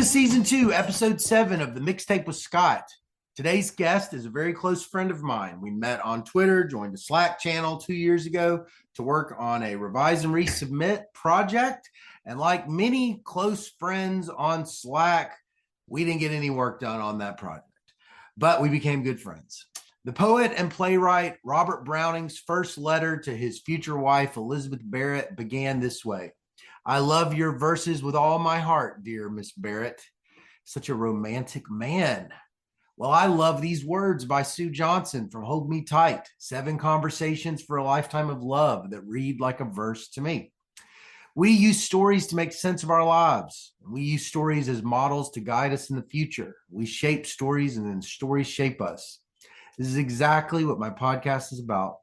to season 2, episode 7 of the Mixtape with Scott. Today's guest is a very close friend of mine. We met on Twitter, joined a Slack channel 2 years ago to work on a revise and resubmit project. And like many close friends on Slack, we didn't get any work done on that project, but we became good friends. The poet and playwright Robert Browning's first letter to his future wife, Elizabeth Barrett, began this way. I love your verses with all my heart, dear Miss Barrett. Such a romantic man. Well, I love these words by Sue Johnson from Hold Me Tight, 7 conversations for a lifetime of love that read like a verse to me. We use stories to make sense of our lives. We use stories as models to guide us in the future. We shape stories and then stories shape us. This is exactly what my podcast is about,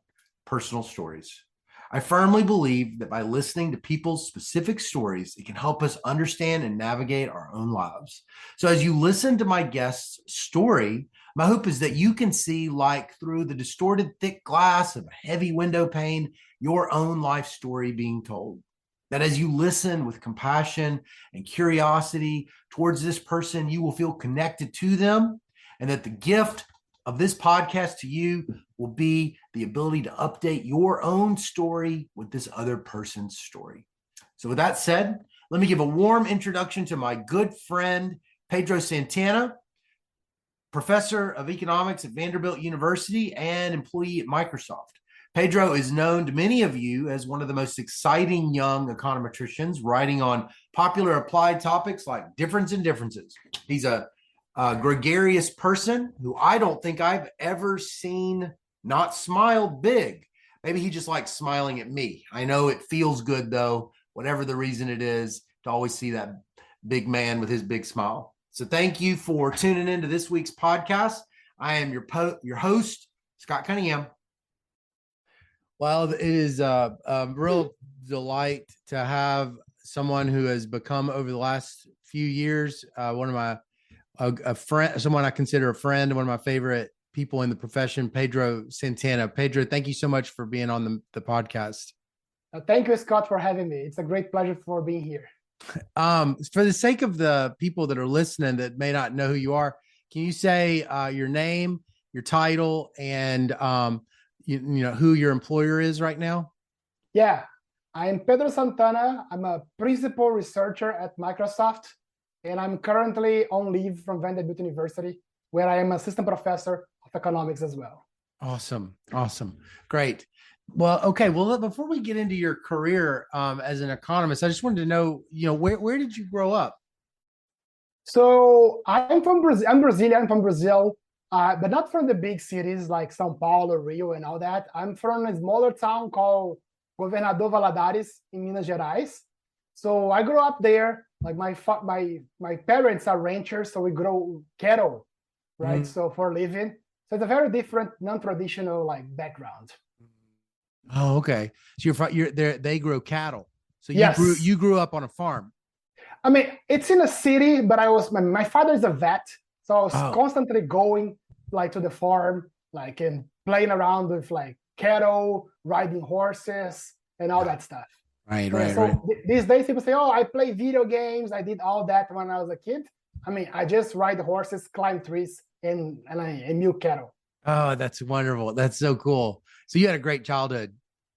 personal stories. I firmly believe that by listening to people's specific stories, it can help us understand and navigate our own lives. So as you listen to my guest's story, my hope is that you can see, like through the distorted thick glass of a heavy window pane, your own life story being told. That as you listen with compassion and curiosity towards this person, you will feel connected to them, and that the gift of this podcast to you will be the ability to update your own story with this other person's story. So with that said, let me give a warm introduction to my good friend, Pedro Sant'Anna, professor of economics at Vanderbilt University and employee at Microsoft. Pedro is known to many of you as one of the most exciting young econometricians, writing on popular applied topics like difference in differences. He's a gregarious person who I don't think I've ever seen not smile big. Maybe he just likes smiling at me. I know it feels good, though, whatever the reason it is, to always see that big man with his big smile. So thank you for tuning into this week's podcast. I am your host, Scott Cunningham. Well, it is a real delight to have someone who has become, over the last few years, one of my a friend, someone I consider a friend, one of my favorite people in the profession, Pedro Sant'Anna. Pedro, thank you so much for being on the podcast. Thank you, Scott, for having me. It's a great pleasure for being here. For the sake of the people that are listening that may not know who you are, can you say your name, your title, and you know who your employer is right now? Yeah, I'm Pedro Sant'Anna. I'm a principal researcher at Microsoft, and I'm currently on leave from Vanderbilt University, where I am assistant professor of economics as well. Awesome. Great. Well, okay. Well, before we get into your career as an economist, I just wanted to know, where did you grow up? So I'm from Brazil. I'm Brazilian. I'm from Brazil, but not from the big cities like São Paulo, Rio, and all that. I'm from a smaller town called Governador Valadares in Minas Gerais. So I grew up there. Like my parents are ranchers, so we grow cattle, right? So for a living. So it's a very different, non-traditional background. Oh, okay. So you're there. They grow cattle. So yes. You grew up on a farm. I mean, it's in a city, but my father is a vet, so I was constantly going to the farm, and playing around with cattle, riding horses, and all that stuff. Right. These days people say, "Oh, I play video games. I did all that when I was a kid." I mean, I just ride horses, climb trees, and I milk cattle. Oh, that's wonderful. That's so cool. So you had a great childhood.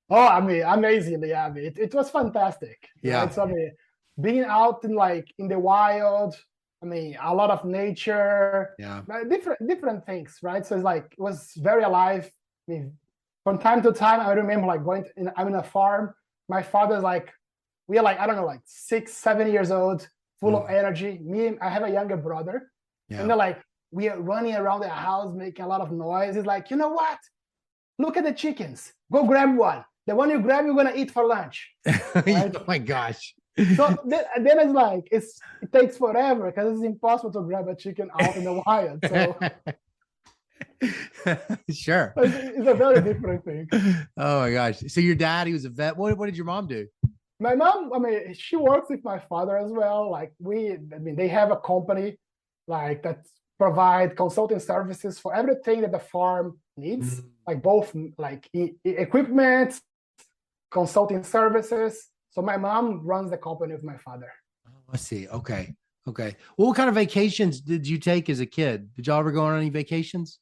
Oh, I mean, amazing. Yeah, I mean, it was fantastic. Yeah. Right? So, I mean, being out in the wild, I mean, a lot of nature, different things, right? So it was very alive. I mean, from time to time, I remember I'm in a farm. My father's we are I don't know, 6, 7 years old, full of energy. I have a younger brother. Yeah. And they're we are running around the house, making a lot of noise. He's like, you know what? Look at the chickens. Go grab one. The one you grab, you're going to eat for lunch. Right? Oh my gosh. So then it's it takes forever because it's impossible to grab a chicken out in the wild. So sure. It's a very different thing. Oh my gosh. So your dad, he was a vet. What did your mom do? My mom, I mean, she works with my father as well. They have a company that provide consulting services for everything that the farm needs, both equipment, consulting services. So my mom runs the company with my father. Oh, I see. Okay. Okay. Well, what kind of vacations did you take as a kid? Did y'all ever go on any vacations?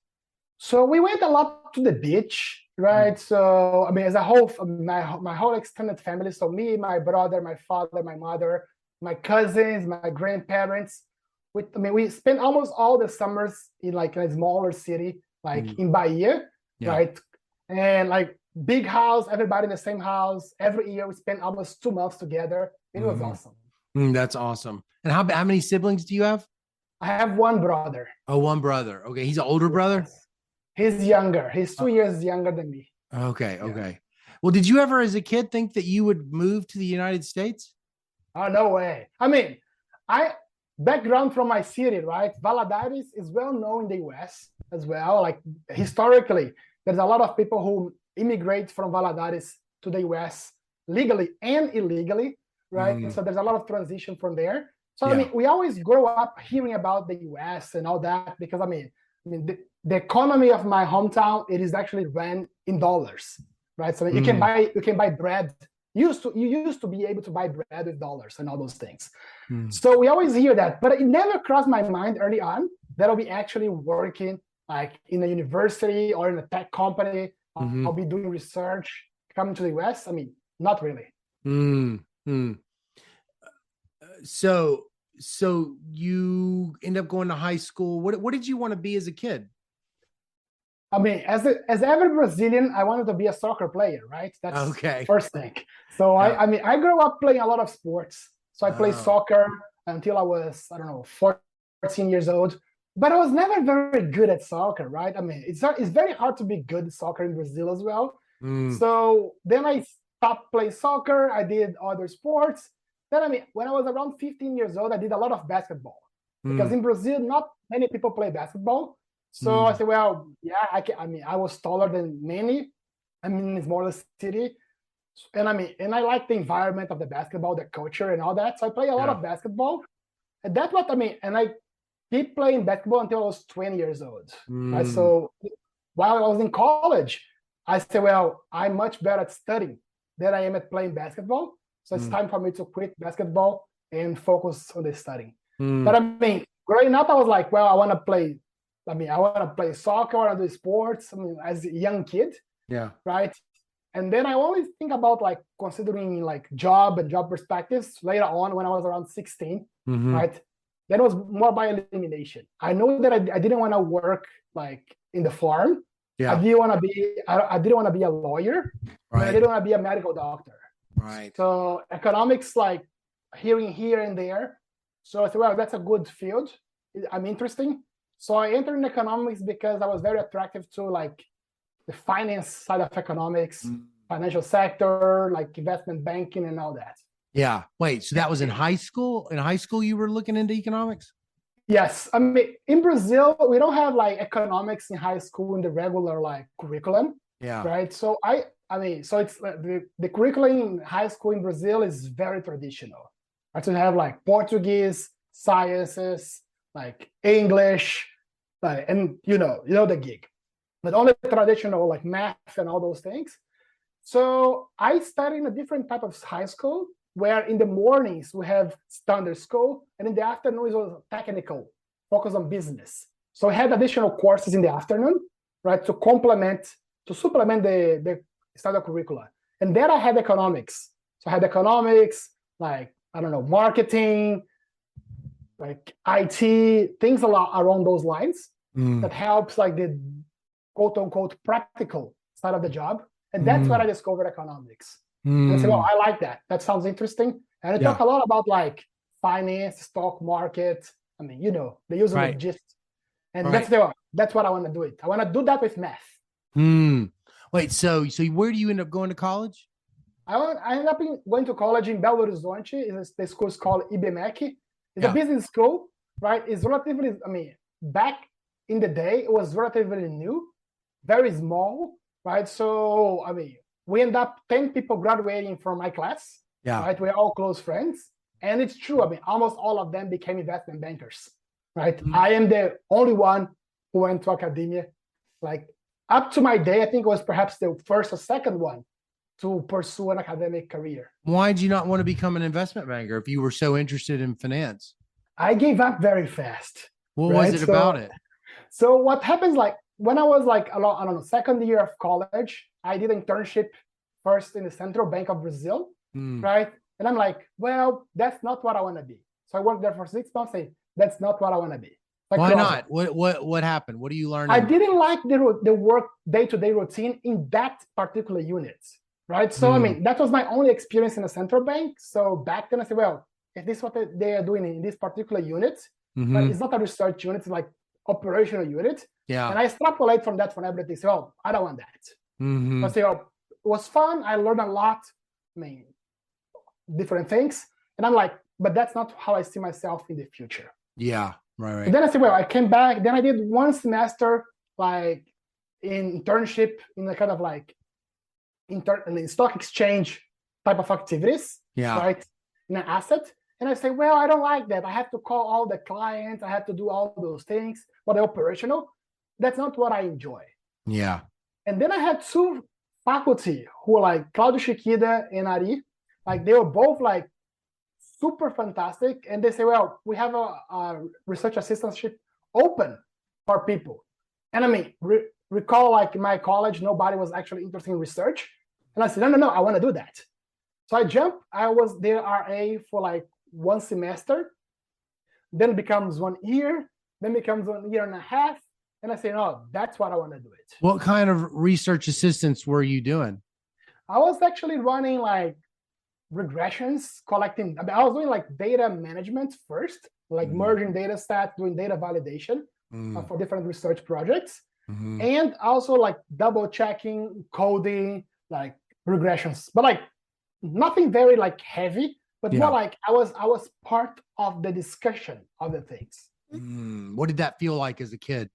So we went a lot to the beach, Mm. right? So I mean, as a whole, my whole extended family. So me, my brother, my father, my mother, my cousins, my grandparents. We spent almost all the summers in like a smaller city, like Mm. in Bahia, Yeah. right? And like big house, everybody in the same house. Every year we spent almost 2 months together. It was Mhm. awesome. That's awesome. And how many siblings do you have? I have one brother. Oh, one brother. Okay. He's an older brother? Yes. He's younger. He's Uh, 2 years younger than me. okay. Yeah. Okay. Well, did you ever as a kid think that you would move to the United States? Oh, no way. I mean, I background from my city, right? Valadares is well known in the US as well. Like historically, there's a lot of people who immigrate from Valadares to the US legally and illegally, right? Mm. So there's a lot of transition from there. So I Yeah. mean, we always grow up hearing about the US and all that because the economy of my hometown, it is actually ran in dollars, right? So Mm. you can buy bread you used to be able to buy bread with dollars and all those things. Mm. So we always hear that, but it never crossed my mind early on that I'll be actually working like in a university or in a tech company. Hmm. I'll be doing research coming to the US. I mean, not really. Mm. Mm. So, so you end up going to high school. What did you want to be as a kid? I mean, as every Brazilian, I wanted to be a soccer player, right? That's Okay. first thing. So Yeah. I grew up playing a lot of sports. So I played Oh. soccer until I was, I don't know, 14 years old. But I was never very good at soccer, right? I mean, it's very hard to be good at soccer in Brazil as well. Mm. So then I stopped playing soccer. I did other sports. Then, I mean, when I was around 15 years old, I did a lot of basketball because Mm. in Brazil, not many people play basketball. So I Mm. said, well, yeah, I can. I mean, I was taller than many. I mean, it's more a city, and I like the environment of the basketball, the culture, and all that. So I play a lot Yeah. of basketball, and that's what I mean. And I keep playing basketball until I was 20 years old. Right. Mm. So while I was in college, I said, well, I'm much better at studying than I am at playing basketball. So it's Mm. time for me to quit basketball and focus on the studying. But Mm. I mean, growing up, I was like, well, I want to play. I mean, I want to play soccer, I want to do sports. I mean, as a young kid, Yeah. right? And then I always think about like considering like job and job perspectives later on when I was around 16, Hmm. right? That was more by elimination. I know that I didn't want to work like in the farm. Yeah. I didn't want to be a lawyer, and I Right. didn't want to be a medical doctor. Right. So economics, like hearing here and there. So I thought, well, that's a good field. I'm interesting. So I entered in economics because I was very attractive to like the finance side of economics, Mm. financial sector, like investment banking and all that. Yeah. Wait, so that was in high school? In high school, you were looking into economics? Yes, I mean in Brazil we don't have like economics in high school in the regular like curriculum, Yeah. right? So I mean so it's the curriculum in high school in Brazil is very traditional. Right? So you have like Portuguese, sciences, like English, and you know the gig, but only traditional like math and all those things. So I studied in a different type of high school where in the mornings we have standard school and in the afternoon it was technical, focus on business. So I had additional courses in the afternoon, right, to supplement the standard curricula. And there I had economics. So I had economics, like, I don't know, marketing, like IT, things a lot around those lines Mm. that helps like the quote unquote practical side of the job. And that's where I Mm. discovered economics. And I said, well, Mm. I like that. That sounds interesting. And I talk Yeah. a lot about like finance, stock market. I mean, the usual Right. gist. And Right. that's what I want to do it. I want to do that with math. Mm. Wait, so where do you end up going to college? I ended up going to college in Belo Horizonte. The school is called IBMEC. It's a Yeah. business school, right? It's relatively, I mean, back in the day, it was relatively new, very small, right? So, I mean, we end up 10 people graduating from my class, Yeah. right? We're all close friends. And it's true. I mean, almost all of them became investment bankers, right? Mm. I am the only one who went to academia. Like, up to my day, I think it was perhaps the first or second one to pursue an academic career. Why did you not want to become an investment banker if you were so interested in finance? I gave up very fast. What right? was it about it? So what happens, like when I was like, I don't know, second year of college, I did an internship first in the Central Bank of Brazil, right? And I'm like, well, that's not what I want to be. So I worked there for 6 months, saying, that's not what I want to be. Like, why not? What happened? What do you learn? I didn't like the work day-to-day routine in that particular unit, right? So, I mean, that was my only experience in a central bank. So back then I said, well, if this is what they are doing in this particular unit, but it's not a research unit, it's like operational unit. Yeah. And I extrapolate from that for everything. So, oh, I don't want that. I say, oh, it was fun. I learned a lot. I mean, different things. And I'm like, but that's not how I see myself in the future. Yeah. Right. And then I said, well, I came back. Then I did one semester, like in internship in a kind of like in stock exchange type of activities, right? In an asset. And I say, well, I don't like that. I have to call all the clients. I have to do all those things for the operational. That's not what I enjoy. Yeah. And then I had two faculty who were like Claudio Chiquida and Ari. Like they were both like super fantastic. And they say, well, we have a research assistantship open for people. And I mean, recall like in my college, nobody was actually interested in research. And I said, no, I want to do that. So I jumped. I was their RA for like one semester, then becomes 1 year, then becomes 1.5 years. And I say, no, that's what I want to do it. What kind of research assistance were you doing? I was actually running like regressions, collecting. I mean, I was doing like data management first, like merging data sets, doing data validation for different research projects. And also like double checking, coding, like regressions, but like nothing very like heavy, but more like I was part of the discussion of the things. What did that feel like as a kid?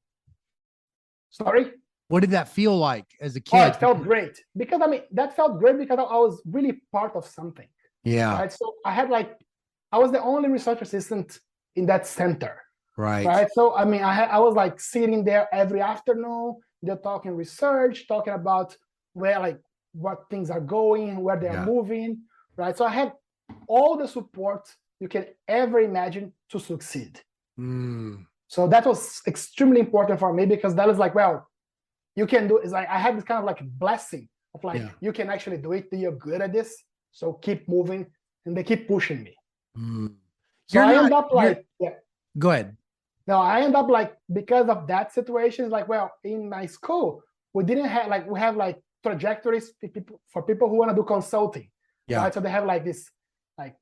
Sorry? What did that feel like as a kid? Oh, it felt great. Because I mean, that felt great because I was really part of something. Yeah. Right. So I was the only research assistant in that center. Right. So I mean, I was like sitting there every afternoon. They're talking research, talking about where like what things are going, where they're moving. Right. So I had all the support you can ever imagine to succeed. So that was extremely important for me because that was like, well, you can do. It's like I had this kind of like blessing of like you can actually do it. You're good at this. So keep moving, and they keep pushing me. So I end up like, Go ahead. No, I end up like because of that situation. It's like, well, in my school, we didn't have like we have like trajectories for people who want to do consulting. Right? So they have like this like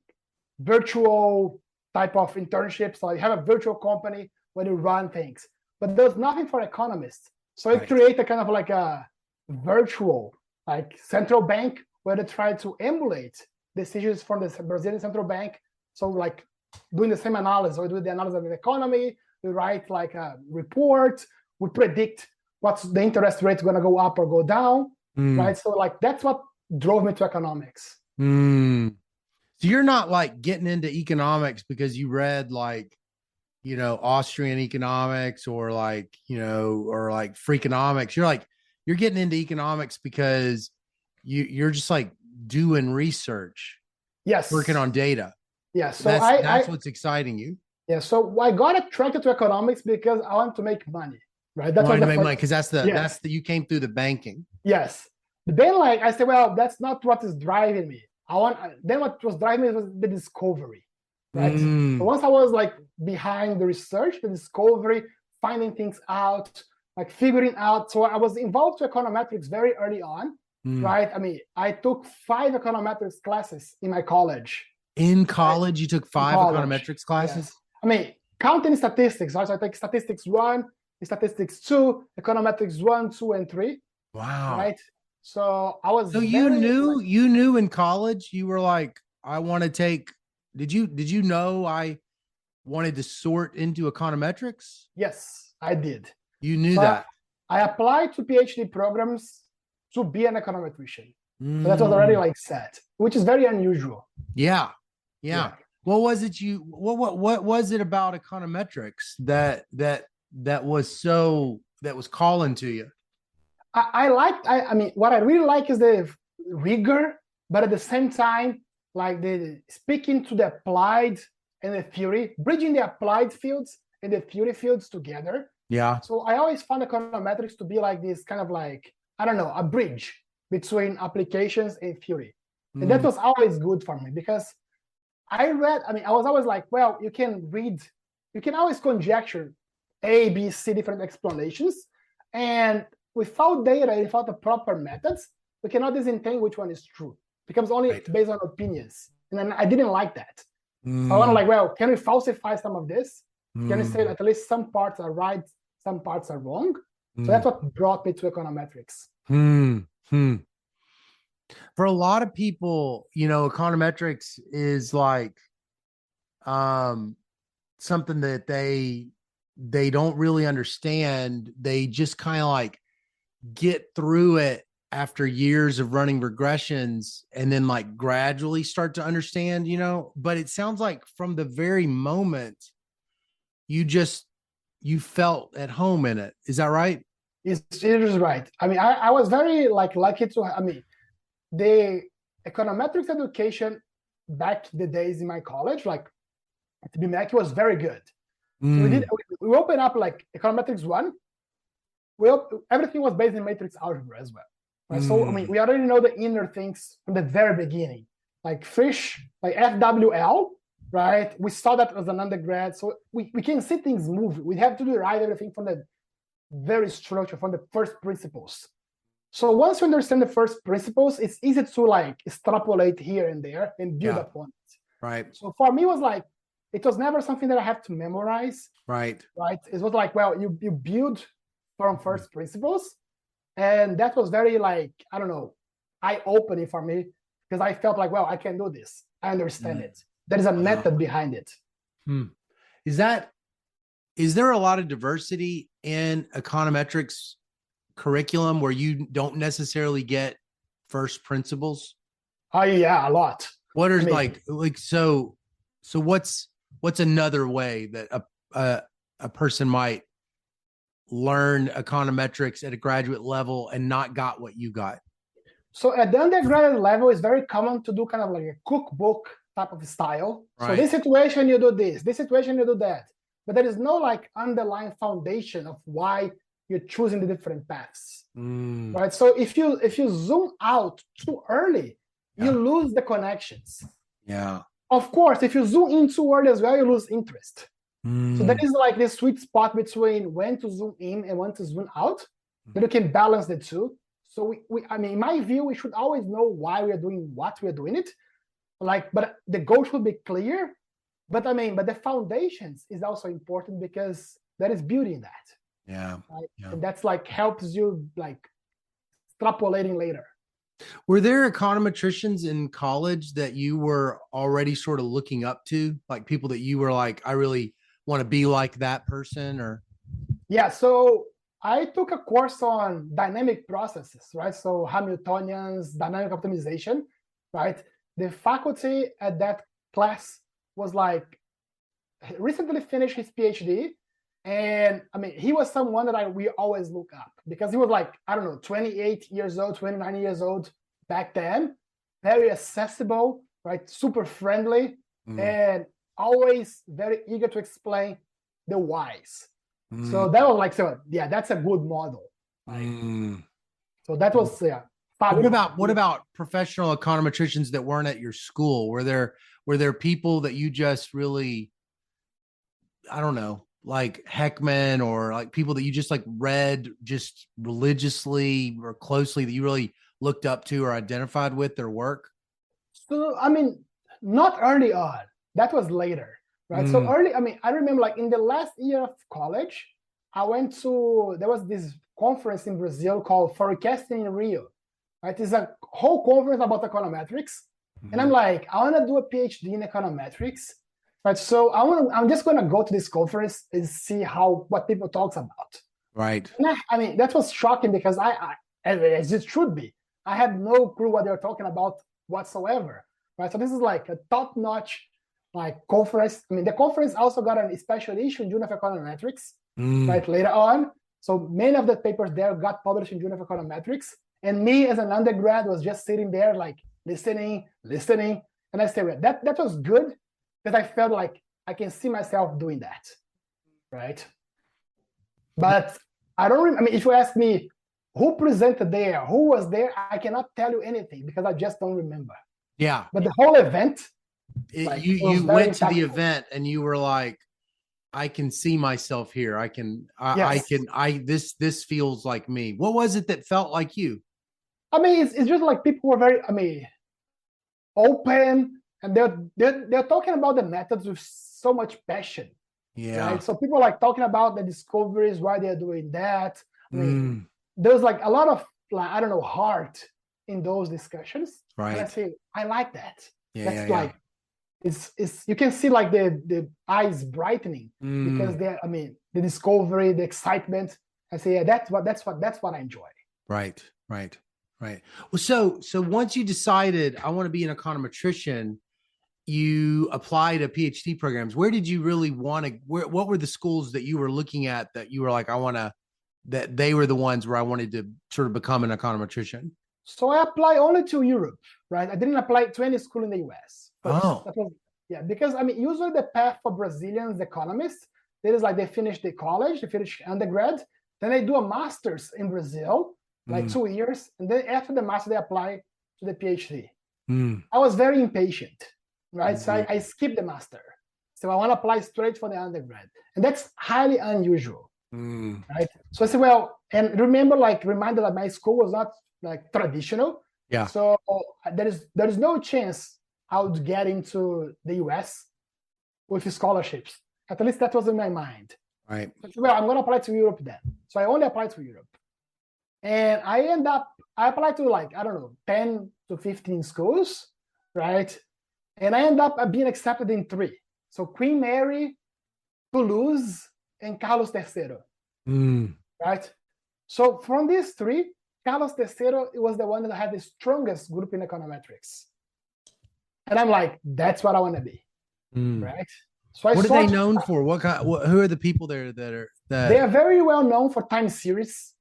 virtual type of internship. So you have a virtual company where you run things, but there's nothing for economists. So it creates a kind of like a virtual like central bank where they try to emulate decisions from the Brazilian central bank. So like doing the same analysis, or do the analysis of the economy, we write like a report, we predict what's the interest rate going to go up or go down, right? So like that's what drove me to economics. So you're not like getting into economics because you read like, you know, Austrian economics or like, you know, or like Freakonomics. You're getting into economics because you're just like doing research. Yes. Working on data. Yes. So that's what's exciting you. Yeah. So I got attracted to economics because I want to make money, right? That's why to make money because that's the you came through the banking. Yes. But then like I said, well, that's not what is driving me. Then what was driving me was the discovery, right? So once I was like behind the research, the discovery, finding things out, like figuring out. So I was involved to econometrics very early on, right? I mean, I took 5 econometrics classes in my college. In college, you took 5 econometrics classes? Yes. I mean, counting statistics, right? So I take statistics 1, statistics 2, econometrics 1, 2, and 3. Wow. Right. So I was. So you knew in college, you were like, I want to take. Did you know I wanted to sort into econometrics? Yes, I did. You knew that. I applied to PhD programs to be an econometrician. So that was already like set, which is very unusual. Yeah. What was it what was it about econometrics that was calling to you? I mean, what I really like is the rigor, but at the same time, like the speaking to the applied and the theory, bridging the applied fields and the theory fields together. Yeah. So I always found econometrics to be like this kind of like, I don't know, a bridge between applications and theory. And that was always good for me because I was always like, well, you can always conjecture A, B, C different explanations. And without data and without the proper methods, we cannot disentangle which one is true. It becomes only based on opinions. And then I didn't like that. So I want to like, well, can we falsify some of this? Can we say that at least some parts are right, some parts are wrong? So that's what brought me to econometrics. For a lot of people, econometrics is like something that they don't really understand. They just kind of like get through it after years of running regressions and then like gradually start to understand, but it sounds like from the very moment you felt at home in it. Is that right? It is right. I was very lucky to, the econometrics education back the days in my college, like at BMAC, was very good. So we opened up like econometrics 1. Everything was based in matrix algebra as well. Right? So we already know the inner things from the very beginning, like fish, like FWL, right? We saw that as an undergrad, so we can see things move. We have to derive everything from the very structure, from the first principles. So once you understand the first principles, it's easy to like extrapolate here and there and build upon it. Right. So for me, it was never something that I have to memorize. Right. It was like, well, you build from first principles. And that was very eye-opening for me because I felt like, well, I can do this. I understand it. There is a method behind it. Is there a lot of diversity in econometrics curriculum where you don't necessarily get first principles? Oh yeah, a lot. What are so what's another way that a person might learn econometrics at a graduate level and not got what you got? So at the undergraduate level, it's very common to do kind of like a cookbook type of style. Right. So this situation you do this situation you do that, but there is no like underlying foundation of why you're choosing the different paths, right? So if you zoom out too early, you lose the connections. Yeah. Of course, if you zoom in too early as well, you lose interest. So that is like this sweet spot between when to zoom in and when to zoom out, that you can balance the two. So in my view, we should always know why we are doing what we are doing it. But the goal should be clear. But the foundations is also important because there is beauty in that. Yeah. Right? Yeah. And that's like helps you like extrapolating later. Were there econometricians in college that you were already sort of looking up to, like people that you were like, I really want to be like that person? Or yeah, so I took a course on dynamic processes, right? So Hamiltonians, dynamic optimization, right? The faculty at that class was like recently finished his PhD. And he was someone that we always look up because he was like, I don't know, 28 years old, 29 years old back then, very accessible, right? Super friendly and always very eager to explain the whys. So that was like, that's a good model. So that was, What about professional econometricians that weren't at your school? Were there people that you just really, I don't know, like Heckman or like people that you just like read just religiously or closely that you really looked up to or identified with their work? So, not early on. That was later, right? So early, I remember like in the last year of college, there was this conference in Brazil called Forecasting in Rio, right? It's a whole conference about econometrics. And I'm like, I want to do a PhD in econometrics. Right, so I'm just gonna go to this conference and see what people talks about. Right. And that was shocking because as it should be, I had no clue what they were talking about whatsoever. Right, so this is like a top-notch like conference. The conference also got a special issue in Journal of Econometrics, right later on. So many of the papers there got published in Journal of Econometrics, and me as an undergrad was just sitting there like listening, and I said that was good. That I felt like I can see myself doing that, right? But I don't. I mean, if you ask me who presented there, who was there, I cannot tell you anything because I just don't remember. Yeah. But the whole event, You went to the event and you were like, I can see myself here. This feels like me. What was it that felt like you? I mean, it's just like people were very, open, and they're talking about the methods with so much passion. Yeah. Right? So people are like talking about the discoveries, why they're doing that. I mean, there's like a lot of heart in those discussions. Right. And I say, I like that. Yeah, That's like it's you can see like the eyes brightening because the discovery, the excitement. I say, yeah, that's what I enjoy. Right. Well, so once you decided I want to be an econometrician, you applied to PhD programs. Where did you really want to? What were the schools that you were looking at that you were like, that they were the ones where I wanted to sort of become an econometrician? So I applied only to Europe, right? I didn't apply to any school in the US. Because usually the path for Brazilians economists, there is like they finish the college, they finish undergrad, then they do a master's in Brazil, like 2 years, and then after the master they apply to the PhD. I was very impatient, right? So I skipped the master. So I want to apply straight for the undergrad, and that's highly unusual, right? So I said, well, and reminder that my school was not like traditional. Yeah. So there is no chance I would get into the US with scholarships. At least that was in my mind. Right. So, well, I'm going to apply to Europe then. So I only applied to Europe. And I applied to 10 to 15 schools, right? And I end up being accepted in 3. So Queen Mary, Toulouse, and Carlos III, right? So from these 3, Carlos III was the one that had the strongest group in econometrics. And I'm like, that's what I want to be, right? So what are they known for? Who are the people there that they are very well known for time series,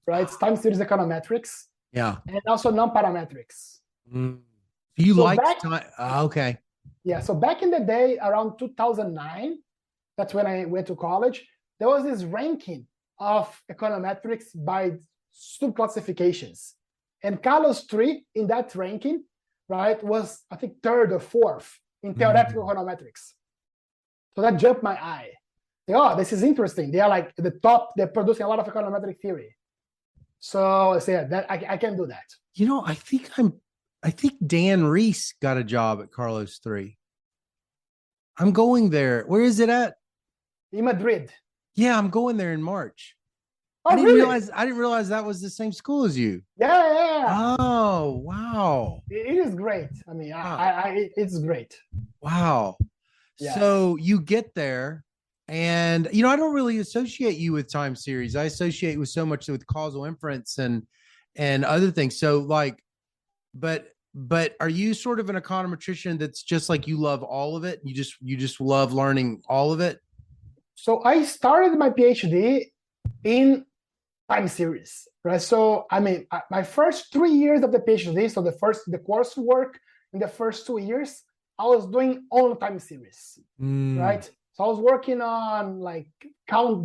right? It's time series econometrics. Yeah. And also non-parametrics. You like time? Okay. Yeah. So back in the day, around 2009, that's when I went to college, there was this ranking of econometrics by subclassifications. And Carlos III in that ranking, right, was I think 3rd or 4th in theoretical econometrics. So that jumped my eye. This is interesting. They are like at the top. They're producing a lot of econometric theory. So I said that I can do that. I think Dan Reese got a job at Carlos III. I'm going there. Where is it at? In Madrid. Yeah, I'm going there in March. Oh, I didn't really? realize that was the same school as you. Yeah. Oh, wow. It is great. I mean, it's great. Wow. Yeah. So you get there, and I don't really associate you with time series. I associate with so much with causal inference and other things. So but are you sort of an econometrician that's just like you love all of it? You just love learning all of it? So I started my PhD in time series, right? So my first 3 years of the PhD, so the coursework in the first 2 years, I was doing all time series, right? So I was working on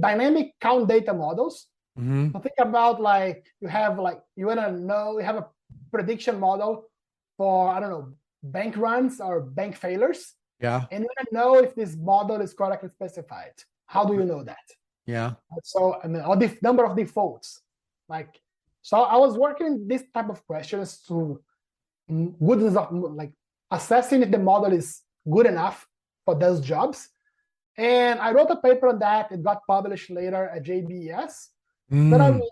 dynamic count data models. So think about you have a prediction model for bank runs or bank failures. Yeah. And you want to know if this model is correctly specified. How do you know that? Yeah. So or the number of defaults. So I was working this type of questions to goodness of assessing if the model is good enough for those jobs. And I wrote a paper on that. It got published later at JBS. But around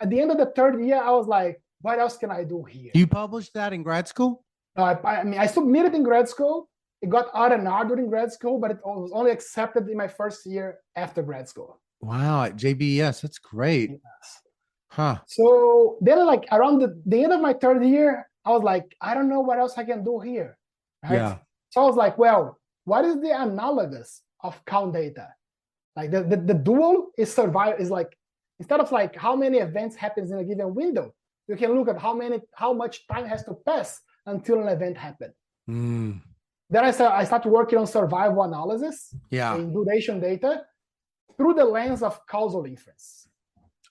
at the end of the 3rd year, I was like, what else can I do here? You published that in grad school? I submitted in grad school. It got honored during grad school, but it was only accepted in my first year after grad school. Wow, at JBS, that's great. Yes. Huh. So then around the end of my 3rd year, I was like, I don't know what else I can do here. Right? Yeah. So I was like, well, what is the analogous of count data? The dual is instead of how many events happens in a given window, you can look at how much time has to pass until an event happened. Then I started working on survival analysis Yeah. in duration data through the lens of causal inference.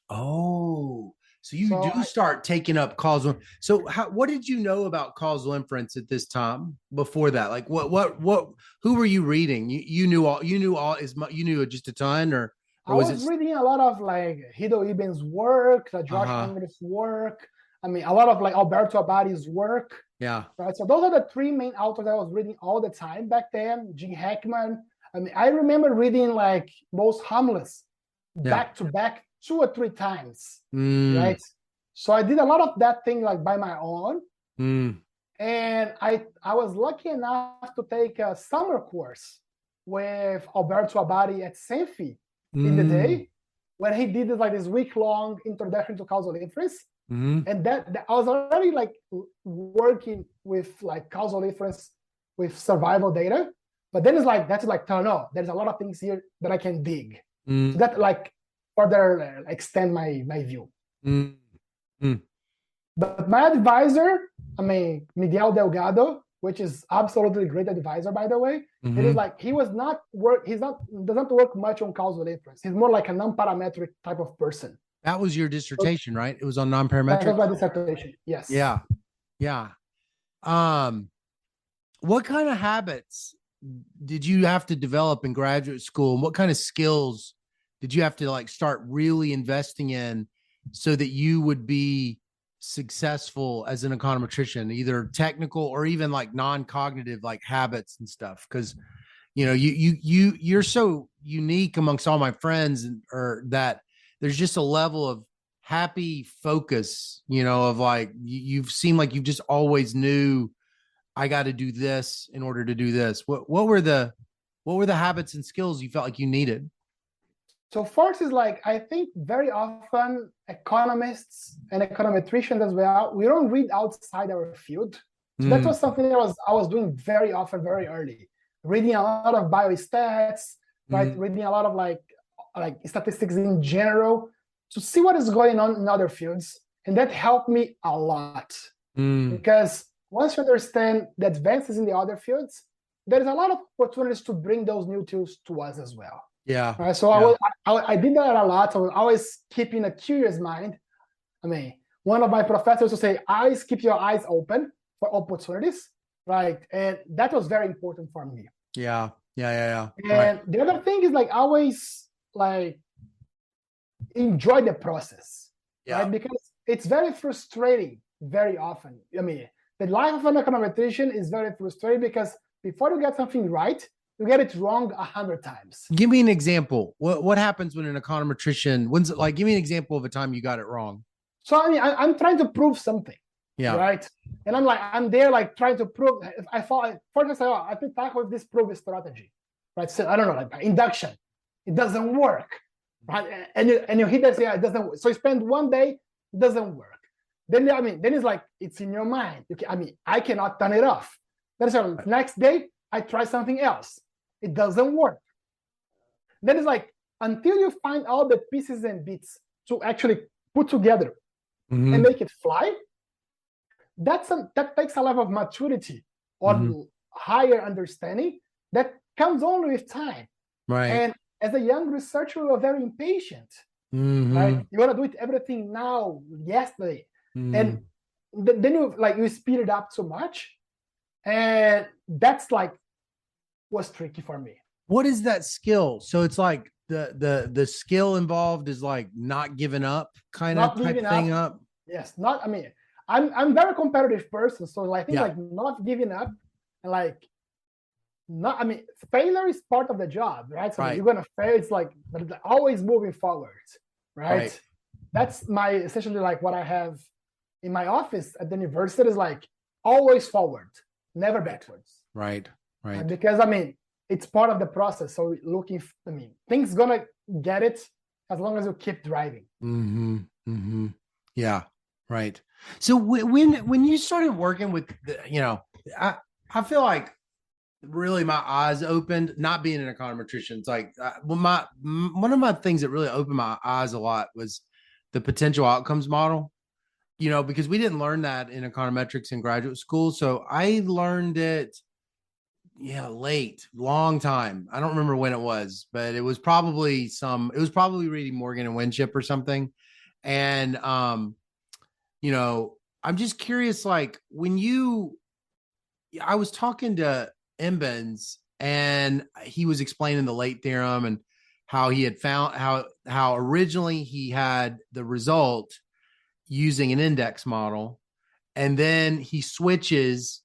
Oh, so you So do start taking up causal. So what did you know about causal inference at this time before that? Like who were you reading? You knew all as much, you knew just a ton, I or was was it? reading a lot of like Hido Iben's work, Josh Unger's work. I mean, a lot of like Alberto Abadi's work. Yeah. Right. So those are the three main authors I was reading all the time back then. Gene Hackman. I mean, I remember reading like Most Harmless back to back 2 or 3 times. Right. So I did a lot of that thing like by my own. And I was lucky enough to take a summer course with Alberto Abadi at Senfi in the day when he did like this week-long introduction to causal inference. And that I was already like working with like causal inference with survival data, but then it's like that's like no, there's a lot of things here that I can dig. So that like further extend my view. But my advisor, I mean Miguel Delgado, which is absolutely a great advisor by the way, it is like he does not work much on causal inference. He's more like a non-parametric type of person. That was your dissertation, right? It was on non-parametric. That was my dissertation. Yes. Yeah. Yeah. What kind of habits did you have to develop in graduate school? And what kind of skills did you have to like start really investing in so that you would be successful as an econometrician, either technical or even like non-cognitive, like habits and stuff? Because you're so unique amongst all my friends, or that there's just a level of happy focus, of like you've seemed like you've just always knew I got to do this in order to do this. What were the habits and skills you felt like you needed? So first is like, I think very often economists and econometricians as well, we don't read outside our field. So that was something that I was doing very often, very early, reading a lot of biostats, right? Reading a lot of like statistics in general to see what is going on in other fields. And that helped me a lot because once you understand the advances in the other fields, there's a lot of opportunities to bring those new tools to us as well. Yeah. Right. So I did that a lot. I was always keeping a curious mind. I mean, one of my professors would say, always keep your eyes open for opportunities. Right. And that was very important for me. Yeah. And the other thing is like always like enjoy the process. Yeah. Right. Because it's very frustrating very often. I mean, the life of an econometrician is very frustrating because before you get something right, you get it wrong 100 times. Give me an example. What happens when an econometrician, give me an example of a time you got it wrong. So I mean, I'm trying to prove something. Yeah. Right. And I'm there like trying to prove. I thought first I say, I think tackle with this proof strategy. Right. So I don't know, like induction. It doesn't work. Right. And you hit that, it doesn't work. So you spend one day, it doesn't work. Then it's like it's in your mind. I cannot turn it off. Then so next day I try something else. It doesn't work. Then it's like until you find all the pieces and bits to actually put together and make it fly. That takes a level of maturity or higher understanding that comes only with time. Right. And as a young researcher, we are very impatient. Right? You want to do everything now, yesterday. And then you speed it up so much. And that's like was tricky for me. What is that skill? So it's like the skill involved is like not giving up kind of type thing up. Yes. I'm very competitive person. So I think like not giving up and like failure is part of the job, right? So you're gonna fail. It's like but always moving forward, right? That's essentially like what I have in my office at the university is like always forward, never backwards. Right. Because it's part of the process. So things gonna get it as long as you keep driving. Yeah. Right. So when you started working with, I feel like really my eyes opened, not being an econometrician. It's like one of my things that really opened my eyes a lot was the potential outcomes model, because we didn't learn that in econometrics in graduate school. So I learned it yeah, late, long time. I don't remember when it was, but it was probably reading Morgan and Winship or something. And I'm just curious, like I was talking to Embens and he was explaining the late theorem and how he had found how originally he had the result using an index model, and then he switches,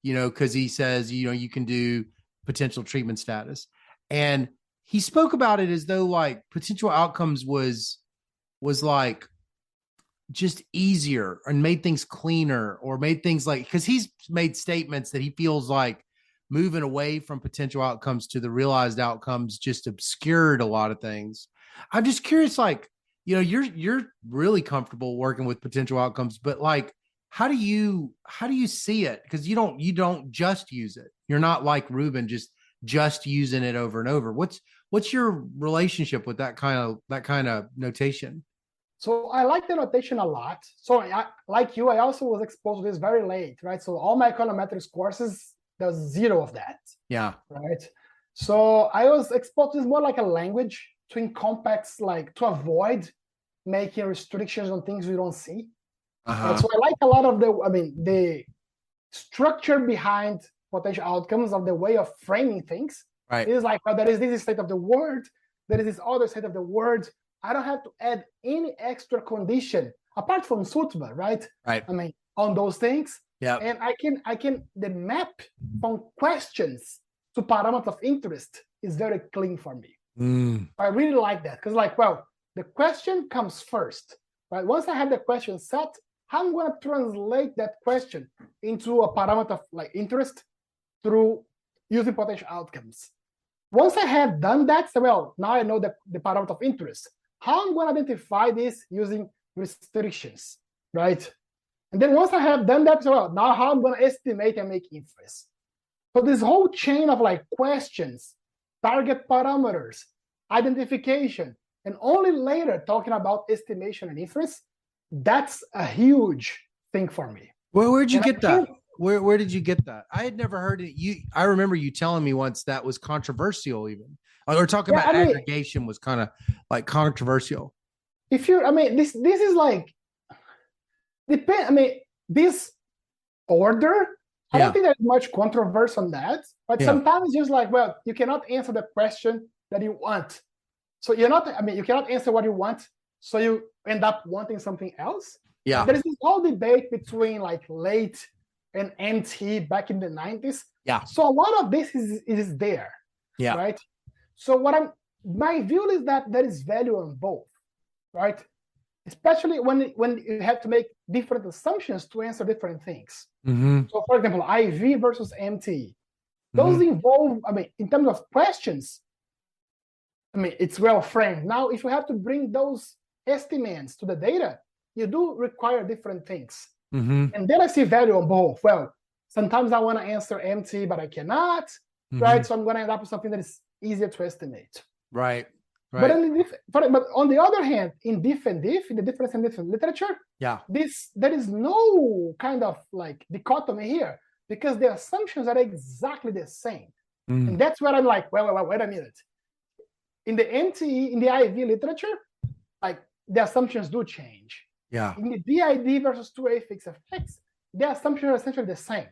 because he says, you can do potential treatment status. And he spoke about it as though like potential outcomes was like just easier and made things cleaner, or made things like, because he's made statements that he feels like moving away from potential outcomes to the realized outcomes just obscured a lot of things. I'm just curious, like, you're really comfortable working with potential outcomes, but like, how do you see it? Because you don't just use it. You're not like Ruben just using it over and over. What's your relationship with that kind of notation? So I like the notation a lot. So like you, I also was exposed to this very late, right? So all my econometrics courses, there's zero of that. Yeah. Right. So I was exposed to this more like a language to encompass, like to avoid making restrictions on things we don't see. Uh-huh. Right? So I like a lot of the structure behind potential outcomes of the way of framing things. Right. It is like, well, there is this state of the word, there is this other state of the word. I don't have to add any extra condition apart from Sutma, right? Right. I mean, on those things. Yeah. And the map from questions to parameters of interest is very clean for me. I really like that because, like, well, the question comes first, right? Once I have the question set, how I'm going to translate that question into a parameter of like interest through using potential outcomes. Once I have done that, so well, now I know the parameter of interest. How I'm going to identify this using restrictions, right? And then once I have done that, so well, now how I'm going to estimate and make inference. So this whole chain of like questions, target parameters, identification, and only later talking about estimation and inference, that's a huge thing for me. Where'd you get that? Where did you get that? I had never heard it. I remember you telling me once that was controversial, even. Or talking about aggregation was kind of like controversial. This is like, this order, I don't think there's much controversy on that, but sometimes it's just like, well, you cannot answer the question that you want. So you cannot answer what you want, so you end up wanting something else. Yeah. There's this whole debate between like late and NT back in the 90s. Yeah. So a lot of this is there. Yeah. Right. So my view is that there is value on both, right? Especially when you have to make different assumptions to answer different things. Mm-hmm. So, for example, IV versus MT. Those involve, in terms of questions, it's well framed. Now, if you have to bring those estimates to the data, you do require different things. Mm-hmm. And then I see value on both. Well, sometimes I want to answer MT, but I cannot, right? So I'm going to end up with something that is easier to estimate. Right. But on the other hand, in diff and diff, in the difference and different literature, there is no kind of like dichotomy here because the assumptions are exactly the same. And that's where I'm like, well, wait a minute. In the MTE, in the IV literature, like the assumptions do change. Yeah. In the DID versus 2A fixed effects, the assumptions are essentially the same.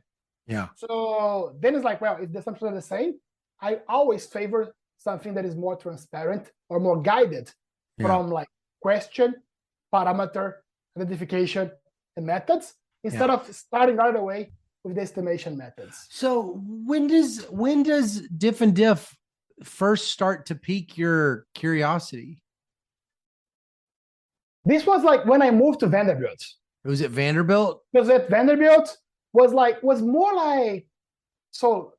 Yeah. So then it's like, well, if the assumptions are the same, I always favor something that is more transparent or more guided from like question, parameter, identification, and methods instead of starting right away with the estimation methods. So when does diff and diff first start to pique your curiosity? This was like when I moved to Vanderbilt. Was it Vanderbilt? Because at Vanderbilt was more like, so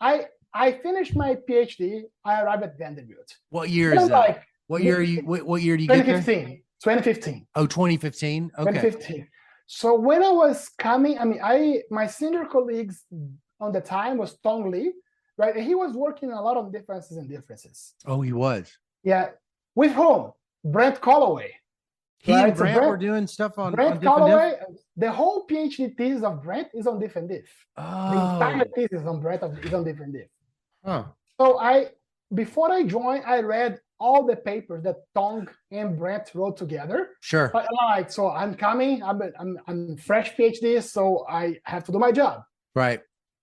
I finished my PhD. I arrived at Vanderbilt. What year is that? Like, what year do you get there? 2015. Oh, 2015. Okay. 2015. So when I was coming, my senior colleagues on the time was Tong Lee, right? And he was working a lot on differences and differences. Oh, he was. Yeah. With whom? Brent Colloway. He and Brant were doing stuff on Brant diff and Calloway. The whole PhD thesis of Brant is on diff and diff. Oh. The entire thesis on Brant is on diff and diff. Huh. So before I joined, I read all the papers that Tong and Brant wrote together. Sure. So I'm coming. I'm fresh PhD, so I have to do my job. Right.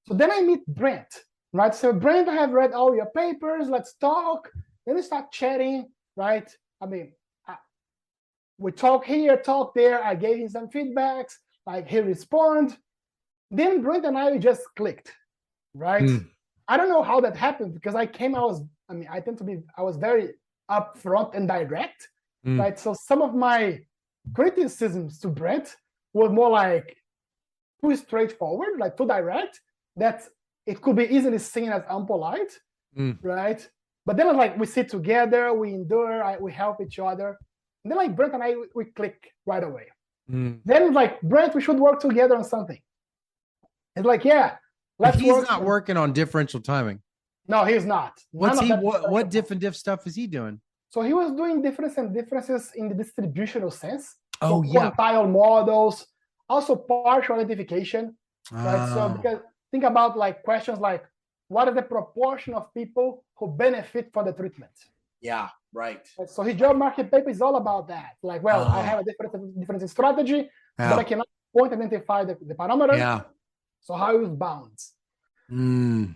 So then I meet Brant. Right. So Brant, I have read all your papers. Let's talk. Then we start chatting. Right. I mean, we talk here, talk there. I gave him some feedbacks. Like he responded. Then Brant and I just clicked. Right. I don't know how that happened because I was very upfront and direct, right? So some of my criticisms to Brent were more like too straightforward, like too direct, that it could be easily seen as unpolite, right? But then like we sit together, we endure, we help each other. And then like Brent and I, we click right away. Then like, Brent, we should work together on something. It's like, yeah, let's work. He's not working on differential timing. No, he's not. What diff and diff stuff is he doing? So he was doing differences in the distributional sense. Oh, so quantile models, also partial identification. Right. So because think about like questions like, what is the proportion of people who benefit from the treatment? Yeah, right. So his job market paper is all about that. Like, well, I have a different strategy, but I cannot identify the parameter. Yeah. So how is bounds? And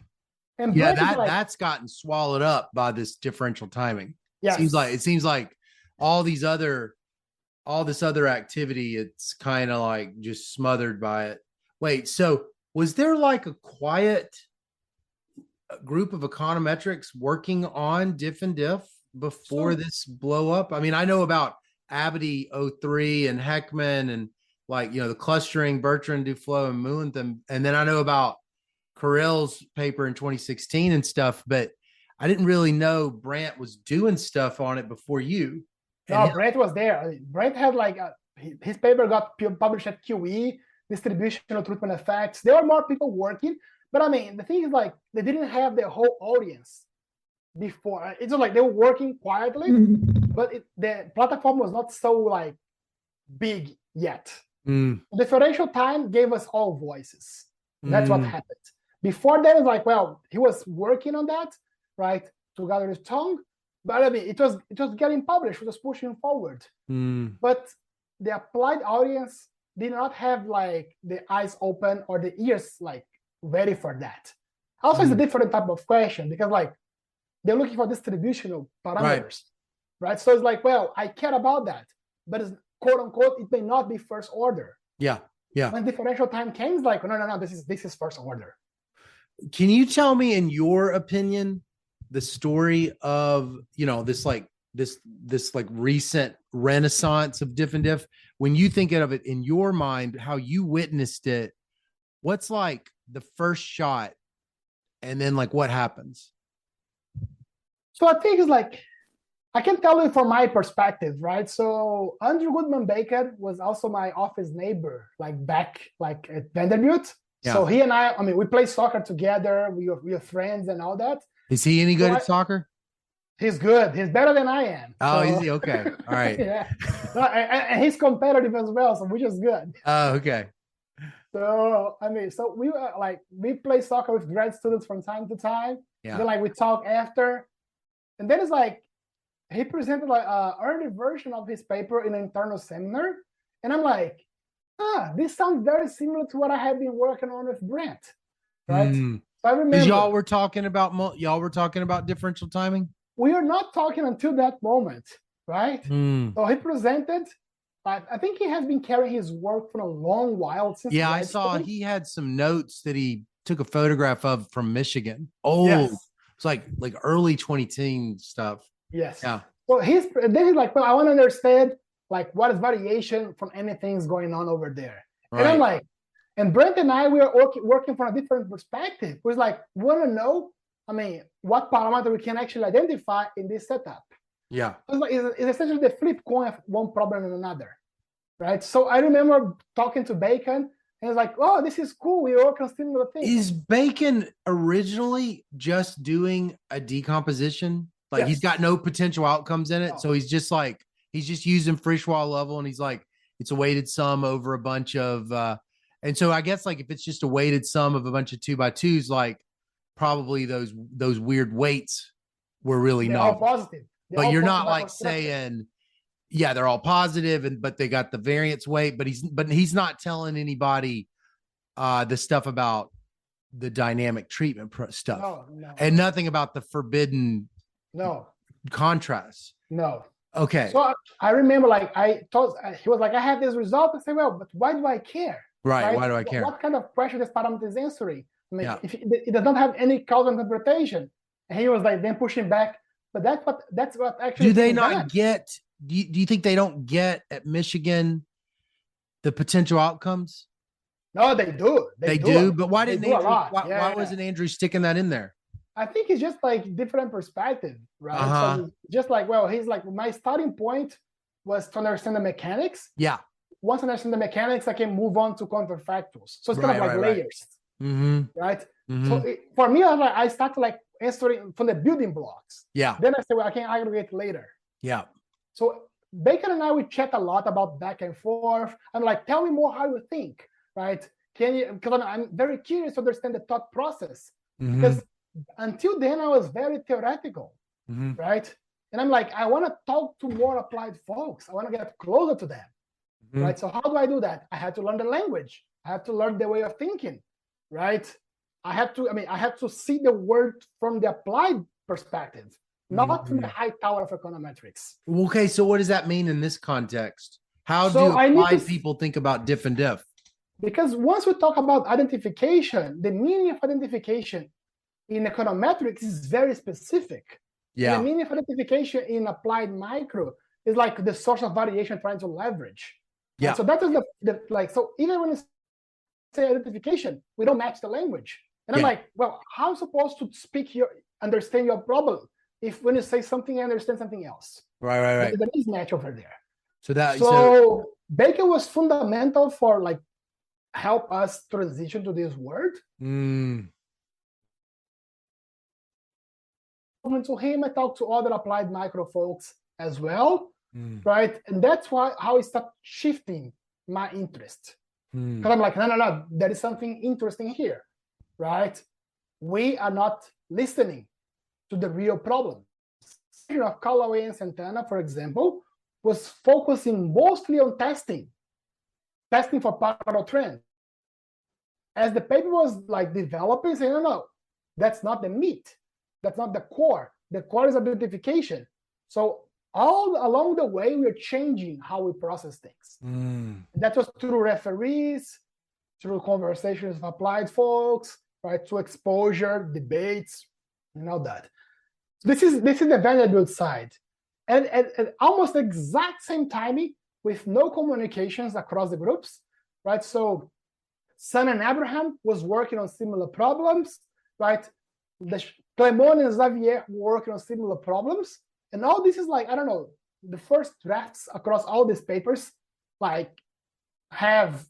that's gotten swallowed up by this differential timing. Yes. It seems like all this other activity, it's kind of like just smothered by it. Wait, so was there like a quiet group of econometrics working on diff and diff before this blow up? I mean, I know about Abadi 03 and Heckman and like, the clustering, Bertrand, Duflo, and Mulenthal. And then I know about Carrell's paper in 2016 and stuff, but I didn't really know Brant was doing stuff on it before you. No, Brant was there. I mean, Brant had like his paper got published at QE, distributional treatment effects. There were more people working, but I mean, the thing is like they didn't have their whole audience before. It's not like they were working quietly, but the platform was not so like big yet. Differential time gave us all voices. That's what happened. Before that, it's like, well, he was working on that, right, together with Tong. But I mean, it was getting published, it was pushing forward. But the applied audience did not have like the eyes open or the ears like ready for that. Also, it's a different type of question because like they're looking for distributional parameters, right? So it's like, well, I care about that, but it's quote unquote, it may not be first order. Yeah. When differential time came, it's like, no, this is first order. Can you tell me, in your opinion, the story of this recent renaissance of diff and diff? When you think of it in your mind, how you witnessed it, what's like the first shot, and then like what happens? So I think it's like, I can tell you from my perspective, right? So Andrew Goodman Baker was also my office neighbor, like back like at Vanderbilt. Yeah. So he and I mean, we play soccer together. We are friends and all that. Is he any good at soccer? He's good. He's better than I am. Oh, is he? Okay. All right. Yeah. And he's competitive as well, so which is good. Oh, okay. So, I mean, so we play soccer with grad students from time to time. Yeah. Then like we talk after. And then it's like, he presented like an early version of his paper in an internal seminar. And I'm like, this sounds very similar to what I have been working on with Brent. Right? So I remember y'all were talking about differential timing. We are not talking until that moment, right? So he presented. I think he has been carrying his work for a long while since. Yeah, I saw he had some notes that he took a photograph of from Michigan. Oh, yes. It's like early 2010 stuff. Yes. Yeah. So he's like, well, I want to understand like what is variation from anything's going on over there. Right. And I'm like, and Brent and I, we are working from a different perspective. We're like, want to know, I mean, what parameter we can actually identify in this setup. Yeah. It's essentially the flip coin of one problem and another. Right. So I remember talking to Bacon, and it's like, oh, this is cool. We work on similar things. Is Bacon originally just doing a decomposition? Like, yes. He's got no potential outcomes in it. No. So he's He's just using Frischwall level, and he's like, it's a weighted sum over a bunch of, and so I guess like if it's just a weighted sum of a bunch of 2x2s, like probably those weird weights were really They're all novel. positive. They're But all you're positive not like structure. saying, yeah, they're all positive, but they got the variance weight. But he's not telling anybody the stuff about the dynamic treatment stuff, No. and nothing about the forbidden No. contrast. No. Okay. So I remember, like, I thought he was like, I have this result. I said, well, but why do I care? Right. Why do I care? What kind of pressure this parameter is answering? I mean, if it does not have any causal interpretation. And he was like, then pushing back. But that's what actually. Do they not get? Do you think they don't get at Michigan the potential outcomes? No, they do. They do. But why didn't Andrew? Why wasn't Andrew sticking that in there? I think it's just like different perspective, right? So just like, well, he's like, my starting point was to understand the mechanics. Yeah. Once I understand the mechanics, I can move on to counterfactuals. So it's kind of like layers, right? So for me, I started like answering from the building blocks. Yeah. Then I said, well, I can aggregate later. Yeah. So Bacon and I, we chat a lot about back and forth. I'm like, tell me more how you think, right? Can you? Because I'm very curious to understand the thought process. Because until then, I was very theoretical, right? And I'm like, I want to talk to more applied folks. I want to get closer to them, right? So how do I do that? I had to learn the language. I have to learn the way of thinking, right? I have to see the world from the applied perspective, not from the high tower of econometrics. Okay, so what does that mean in this context? How do applied people think about diff and diff? Because once we talk about identification, the meaning of identification in econometrics is very specific. Yeah. The meaning of identification in applied micro is like the source of variation trying to leverage. Yeah. And so that is so even when you say identification, we don't match the language. And I'm like, well, how am I supposed to understand your problem if when you say something, I understand something else? Right. There is match over there. So Bacon was fundamental for like help us transition to this word. To him, I talked to other applied micro folks as well, right? And that's how I started shifting my interest. Because I'm like, no, there is something interesting here, right? We are not listening to the real problem. Of Callaway and Sant'Anna, for example, was focusing mostly on testing for parallel trend. As the paper was like developing, saying, no, that's not the meat. That's not the core. The core is identification. So all along the way, we're changing how we process things. That was through referees, through conversations with applied folks, right? To exposure, debates, and all that. So this is the Vanderbilt side. And at almost the exact same timing, with no communications across the groups, right? So Sun and Abraham was working on similar problems, right? Clement and Xavier were working on similar problems. And all this is like, I don't know, the first drafts across all these papers, like have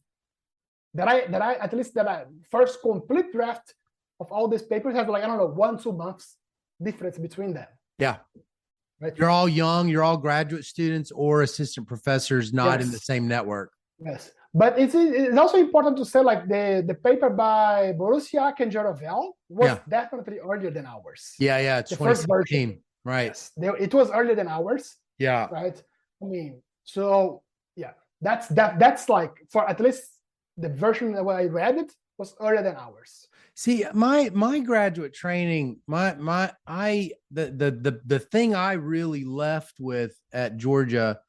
that I first complete draft of all these papers has like, I don't know, 1-2 months difference between them. Yeah. Right. You're all young, you're all graduate students or assistant professors, not in the same network. Yes. But it's also important to say, like, the paper by Borusiak and Jaravel was definitely earlier than ours. Yeah, it's the first version. Right. Yes, it was earlier than ours. Yeah. Right. I mean, so yeah, that's like, for at least the version that I read it was earlier than ours. See, my graduate training, the thing I really left with at Georgia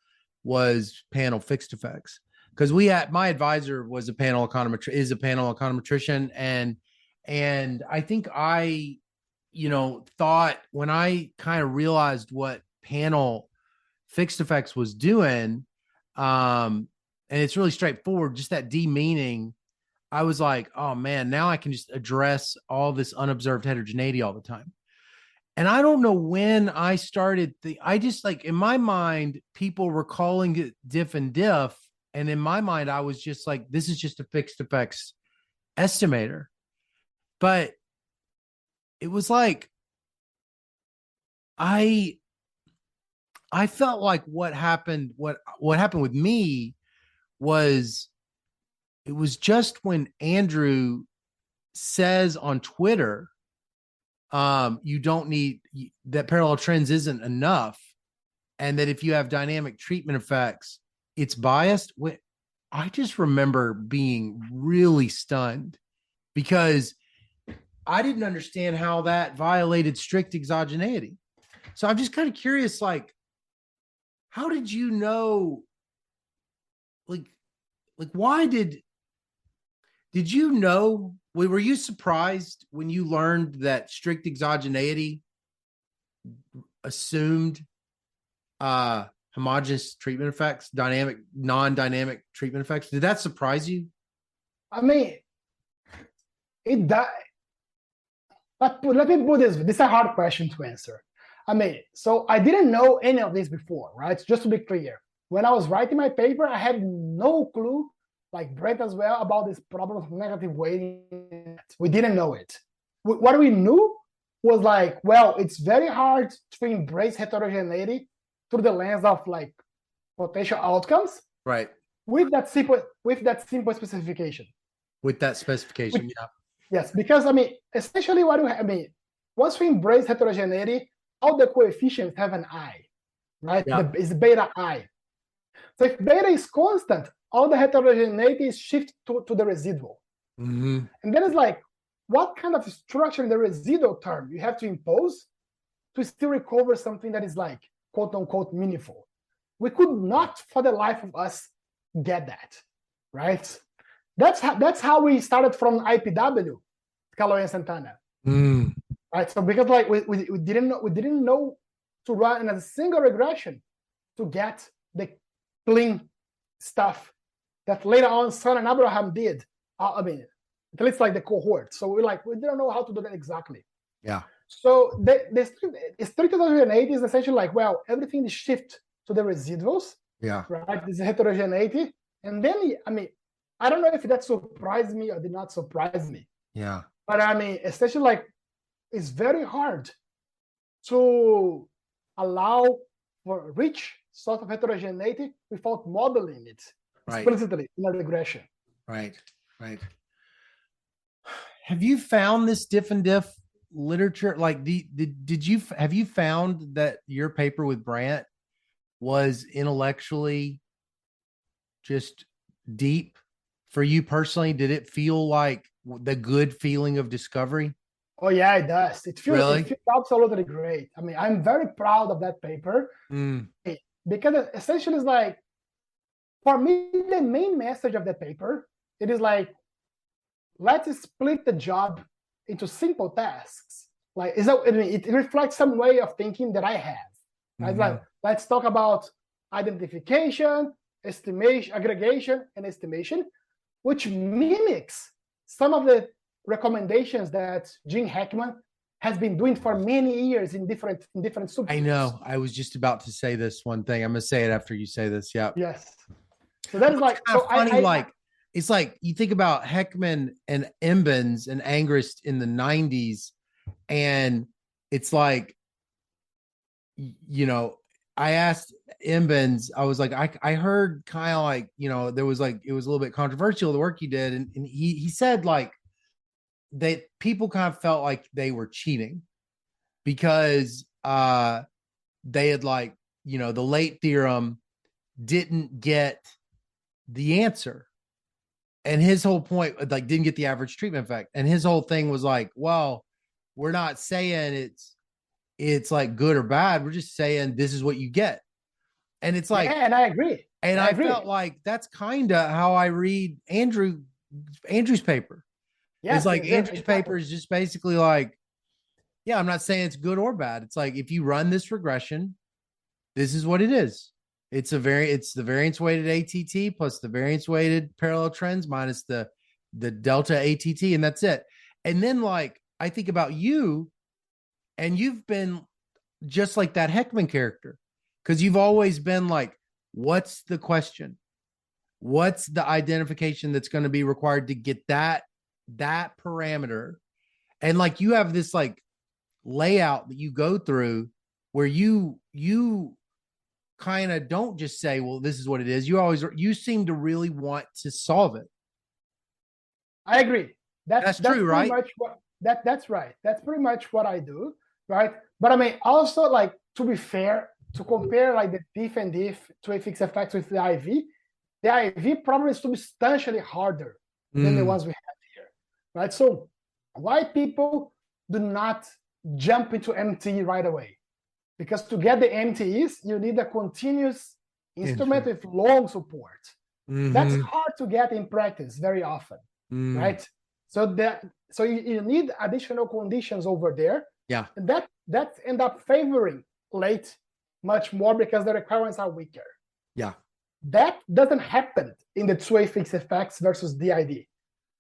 was panel fixed effects. Because my advisor was a panel econometrician, and I think I, thought when I kind of realized what panel fixed effects was doing, and it's really straightforward, just that demeaning, I was like, oh man, now I can just address all this unobserved heterogeneity all the time. And I don't know when I started, I just like, in my mind, people were calling it diff and diff. And in my mind, I was just like, this is just a fixed effects estimator. But it was like, I I felt like what happened with me was it was just when Andrew says on Twitter, you don't need that parallel trends isn't enough, and that if you have dynamic treatment effects, it's biased. I just remember being really stunned because I didn't understand how that violated strict exogeneity. So I'm just kind of curious, like, how did you know? Like, why did you know? Were you surprised when you learned that strict exogeneity assumed homogeneous treatment effects, non-dynamic treatment effects? Did that surprise you? I mean, it does. Let me put this. This is a hard question to answer. I mean, so I didn't know any of this before, right? Just to be clear, when I was writing my paper, I had no clue, like Brett as well, about this problem of negative weighting. We didn't know it. What we knew was like, well, it's very hard to embrace heterogeneity through the lens of like potential outcomes, right? With that simple specification. With that specification, yeah. Yes, because I mean, essentially, once we embrace heterogeneity, all the coefficients have an I, right? Yeah. It's beta I. So if beta is constant, all the heterogeneity is shifted to the residual. Mm-hmm. And then it's like, what kind of structure in the residual term you have to impose to still recover something that is like, quote unquote, meaningful? We could not, for the life of us, get that, right? That's how we started from IPW, Callaway and Sant'Anna. Right. So because like we didn't know to run in a single regression to get the clean stuff that later on Son and Abraham did. I mean, at least like the cohort. So we didn't know how to do that exactly. Yeah. So the strict 2008 is essentially like, well, everything is shift to the residuals. Yeah. Right. This is heterogeneity. And then I mean, I don't know if that surprised me or did not surprise me. Yeah. But I mean, especially like it's very hard to allow for rich sort of heterogeneity without modeling it explicitly in a regression. Right. Have you found this diff and diff literature? Like, have you found that your paper with Brandt was intellectually just deep for you personally? Did it feel like the good feeling of discovery? Oh yeah, it does. It feels really? Absolutely great. I mean, I'm very proud of that paper because essentially it's like, for me, the main message of the paper, it is like, let's split the job into simple tasks. Like, it reflects some way of thinking that I have. Right? Like, let's talk about identification, estimation, aggregation, and estimation, which mimics some of the recommendations that Gene Hackman has been doing for many years in different subgroups. I know. I was just about to say this one thing. I'm going to say it after you say this. Yeah. Yes. So that is like, so funny. It's like you think about Heckman and Embens and Angrist in the 90s, and it's like, you know, I asked Embens, I was like, I heard kind of like, you know, there was like, it was a little bit controversial, the work he did. And he said like that people kind of felt like they were cheating because they had like, you know, the late theorem didn't get the answer. And his whole point, like, didn't get the average treatment effect. And his whole thing was like, well, we're not saying it's like good or bad. We're just saying this is what you get. And it's like, yeah, and I agree. And I felt like that's kind of how I read Andrew's paper. Yeah, it's like Andrew's paper is just basically like, yeah, I'm not saying it's good or bad. It's like, if you run this regression, this is what it is. It's the variance weighted ATT plus the variance weighted parallel trends minus the delta ATT, and that's it. And then like, I think about you, and you've been just like that Heckman character, because you've always been like, what's the question? What's the identification that's going to be required to get that parameter? And like, you have this like layout that you go through where you kind of don't just say, well, this is what it is. You seem to really want to solve it. I agree. That's true, right? Much what that's right. That's pretty much what I do, right? But I mean, also like to be fair, to compare like the diff and diff to fixed effects with the IV problem is substantially harder than the ones we have here, right? So why people do not jump into MTE right away? Because to get the MTEs, you need a continuous instrument with long support. That's hard to get in practice very often, right? So you need additional conditions over there. Yeah. And that end up favoring late much more because the requirements are weaker. Yeah. That doesn't happen in the two-way fixed effects versus DID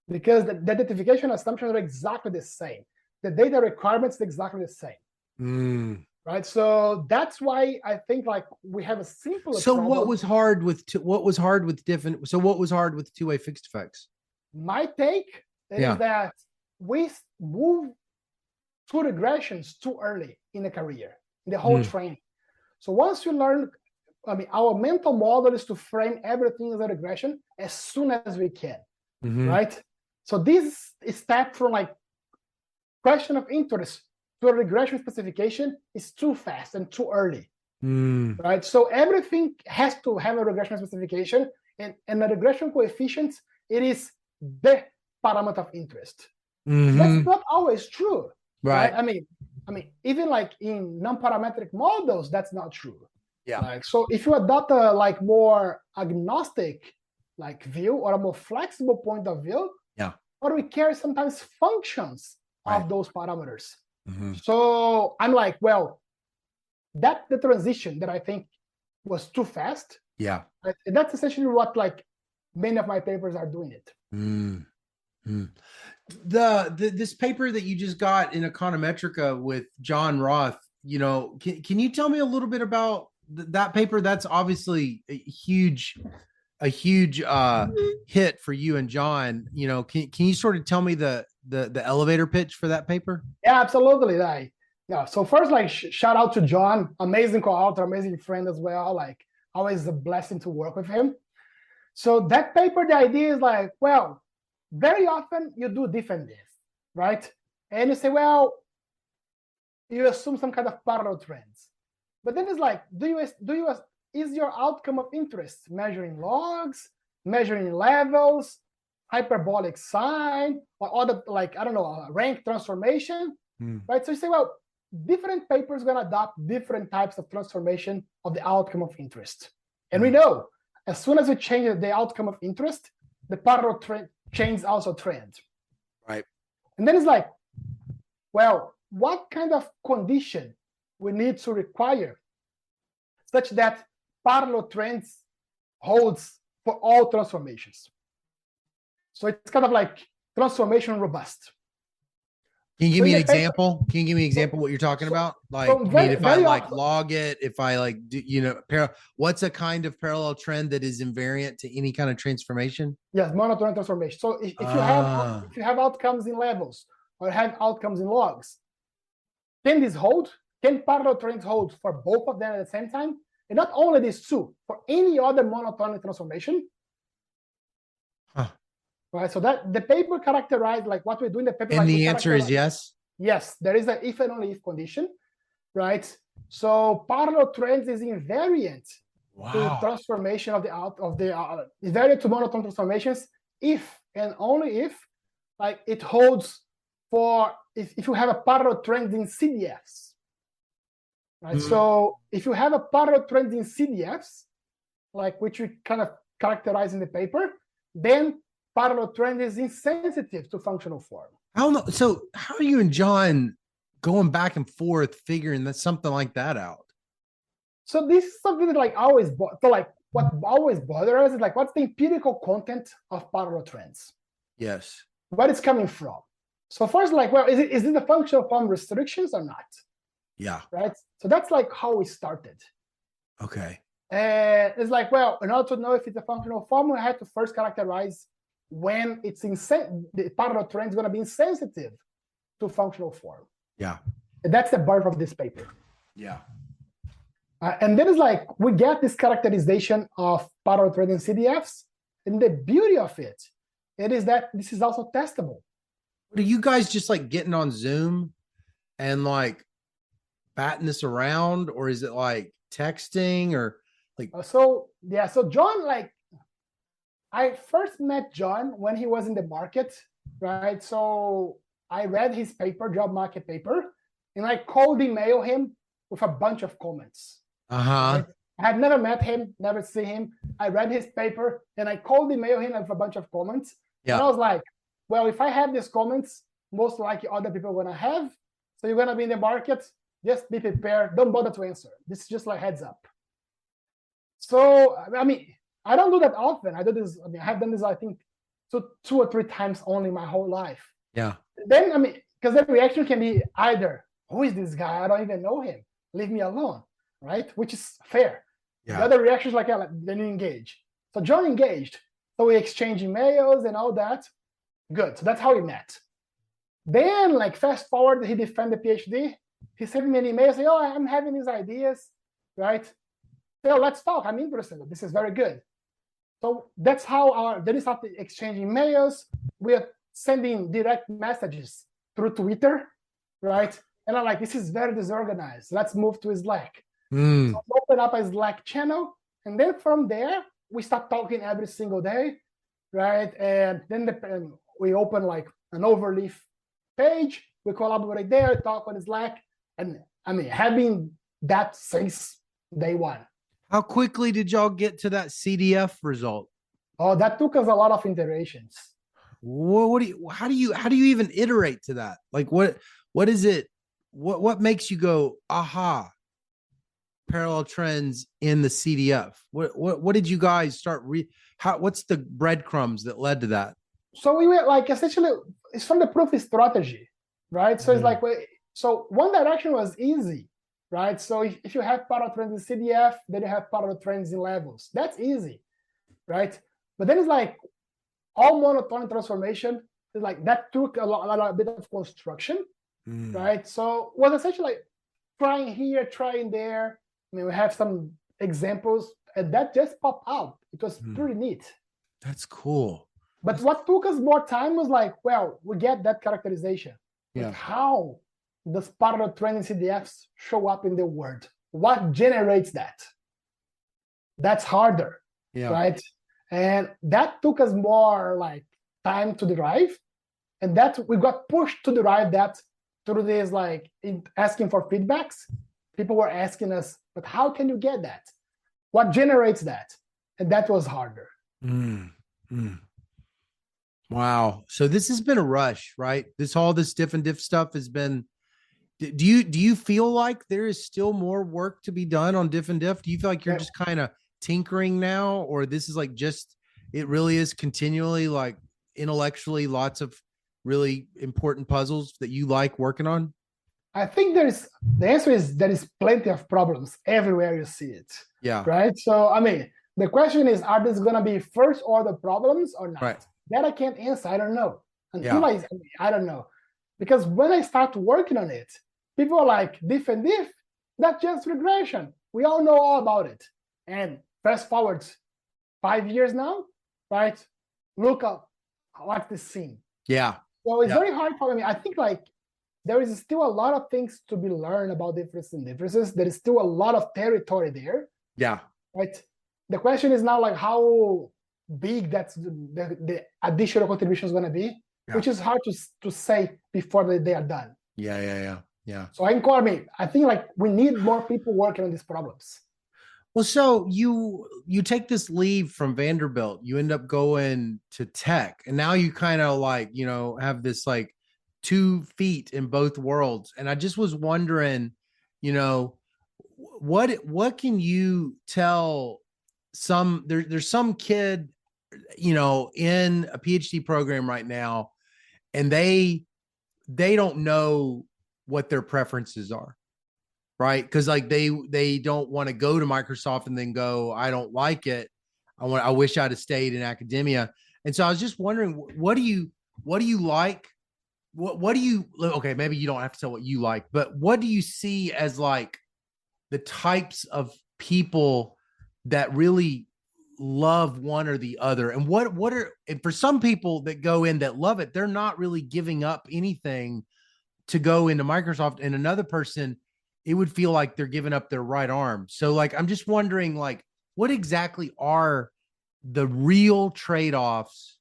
because the identification assumptions are exactly the same. The data requirements are exactly the same. Right. So that's why I think like we have a simple. So what was hard with different? So what was hard with two-way fixed effects? My take is that we move to regressions too early in the career, in the whole training. So once you learn, I mean, our mental model is to frame everything as a regression as soon as we can, right? So this step from like question of interest to a regression specification is too fast and too early, right? So everything has to have a regression specification, and the regression coefficient, it is the parameter of interest. That's not always true, right? I mean, even like in non-parametric models, that's not true. Yeah. Like, so if you adopt a like more agnostic like view or a more flexible point of view, what we care is sometimes functions of those parameters. So I'm like, well, that's the transition that I think was too fast. Yeah. And that's essentially what like many of my papers are doing it. This paper that you just got in Econometrica with John Roth, you know, can you tell me a little bit about that paper? That's obviously a huge hit for you and John. You know, can you sort of tell me the elevator pitch for that paper? Yeah, absolutely. So first, like shout out to John, amazing co-author, amazing friend as well. Like always a blessing to work with him. So that paper, the idea is like, well, very often you do different this, right? And you say, well, you assume some kind of parallel trends, but then it's like, is your outcome of interest measuring logs, measuring levels, hyperbolic sign, or other like I don't know, rank transformation, right? So you say, well, different papers gonna adopt different types of transformation of the outcome of interest, and we know as soon as we change the outcome of interest, the parallel trend change also trend, right? And then it's like, well, what kind of condition we need to require such that parallel trends holds for all transformations? So it's kind of like transformation robust. Can you give me an example? Can you give me an example what you're talking about? Like, if I like log it, if I like, what's a kind of parallel trend that is invariant to any kind of transformation? Yes, monotonic transformation. So if you have outcomes in levels or have outcomes in logs, can this hold? Can parallel trends hold for both of them at the same time? And not only these two, for any other monotonic transformation. Right, so that the paper characterized like what we do in the paper. And like the answer is yes. Yes, there is an if and only if condition, right? So parallel trends is invariant to transformation of invariant to monotone transformations if and only if like it holds for if you have a parallel trend in CDFs, right? So if you have a parallel trend in CDFs, like which we kind of characterize in the paper, then parallel trend is insensitive to functional form. So how are you and John going back and forth figuring that something like that out? So this is something that like always, what always bothers us is like, what's the empirical content of parallel trends? Yes. Where it's coming from. So first, like, well, is it a functional form restrictions or not? Yeah. Right. So that's like how we started. Okay. And it's like, well, in order to know if it's a functional form, we had to first characterize when it's the parallel trend is going to be insensitive to functional form. Yeah. And that's the birth of this paper. Yeah. And then it's like we get this characterization of parallel trading CDFs, and the beauty of it is that this is also testable. Are you guys just like getting on Zoom and like batting this around, or is it like texting or like? So John, like I first met John when he was in the market, right? So I read his paper, job market paper, and I cold email him with a bunch of comments. Right? I had never met him, never seen him. I read his paper and I cold email him with a bunch of comments. Yeah. And I was like, well, if I have these comments, most likely other people are gonna have. So you're gonna be in the market, just be prepared. Don't bother to answer. This is just like heads up. So I mean, I don't do that often. I do this. I mean, I have done this, I think, two or three times only my whole life. Yeah. Then I mean, because the reaction can be either, "Who is this guy? I don't even know him. Leave me alone." Right? Which is fair. Yeah. The other reaction is like, yeah, then you engage. So John engaged. So we exchanged emails and all that. Good. So that's how we met. Then, like, fast forward, he defended the PhD. He sent me an email saying, "Oh, I'm having these ideas," right? So let's talk. I'm interested. This is very good. So that's how there is after exchanging emails. We are sending direct messages through Twitter, right? And I'm like, this is very disorganized. Let's move to Slack. So open up a Slack channel, and then from there we start talking every single day, right? And then we open like an overleaf page. We collaborate there, talk on Slack, and I mean, having that since day one. How quickly did y'all get to that CDF result? Oh, that took us a lot of iterations. How do you even iterate to that? Like, what is it? What makes you go, aha? Parallel trends in the CDF. What did you guys start? What's the breadcrumbs that led to that? So we were like, essentially, it's from the proof strategy, right? So it's like, so one direction was easy, right? So if you have parallel trends in CDF, then you have parallel trends in levels. That's easy, right? But then it's like all monotonic transformation is like that took a bit of construction, right? So it was essentially like trying here, trying there. I mean, we have some examples, and that just popped out. It was pretty neat. That's cool. But what took us more time was like, well, we get that characterization. Yeah. Like how does parallel trending CDFs show up in the world? What generates that? That's harder, right? And that took us more like time to derive, and that we got pushed to derive that through this like asking for feedbacks. People were asking us, but how can you get that? What generates that? And that was harder. Wow. So this has been a rush, right? All this diff and diff stuff has been. Do you feel like there is still more work to be done on diff and diff? Do you feel like you're just kind of tinkering now, or this is like just it really is continually like intellectually lots of really important puzzles that you like working on? I think the answer is there is plenty of problems everywhere you see it. Yeah. Right. So, I mean, the question is, are these going to be first order problems or not? Right. That I can't answer. I don't know. Until I don't know. Because when I start working on it, people are like, diff and diff, that's just regression. We all know all about it. And fast forward 5 years now, right? Look up what's the scene. Yeah. So it's very hard for me. I think like there is still a lot of things to be learned about differences and differences. There is still a lot of territory there. Yeah. Right. The question is now like how big that's the additional contribution is going to be, which is hard to say before they are done. Yeah. So I think like we need more people working on these problems. Well, so you take this leave from Vanderbilt, you end up going to tech, and now you kind of like, have this like 2 feet in both worlds. And I just was wondering, what can you tell there's some kid, in a PhD program right now, and they don't know what their preferences are. Right. Because like they don't want to go to Microsoft and then go, I don't like it. I wish I'd have stayed in academia. And so I was just wondering, what do you like? What do you, okay, maybe you don't have to tell what you like, but what do you see as like the types of people that really love one or the other, and what are, and for some people that go in that love it, they're not really giving up anything to go into Microsoft, and another person, it would feel like they're giving up their right arm. So like, I'm just wondering, like, what exactly are the real trade-offs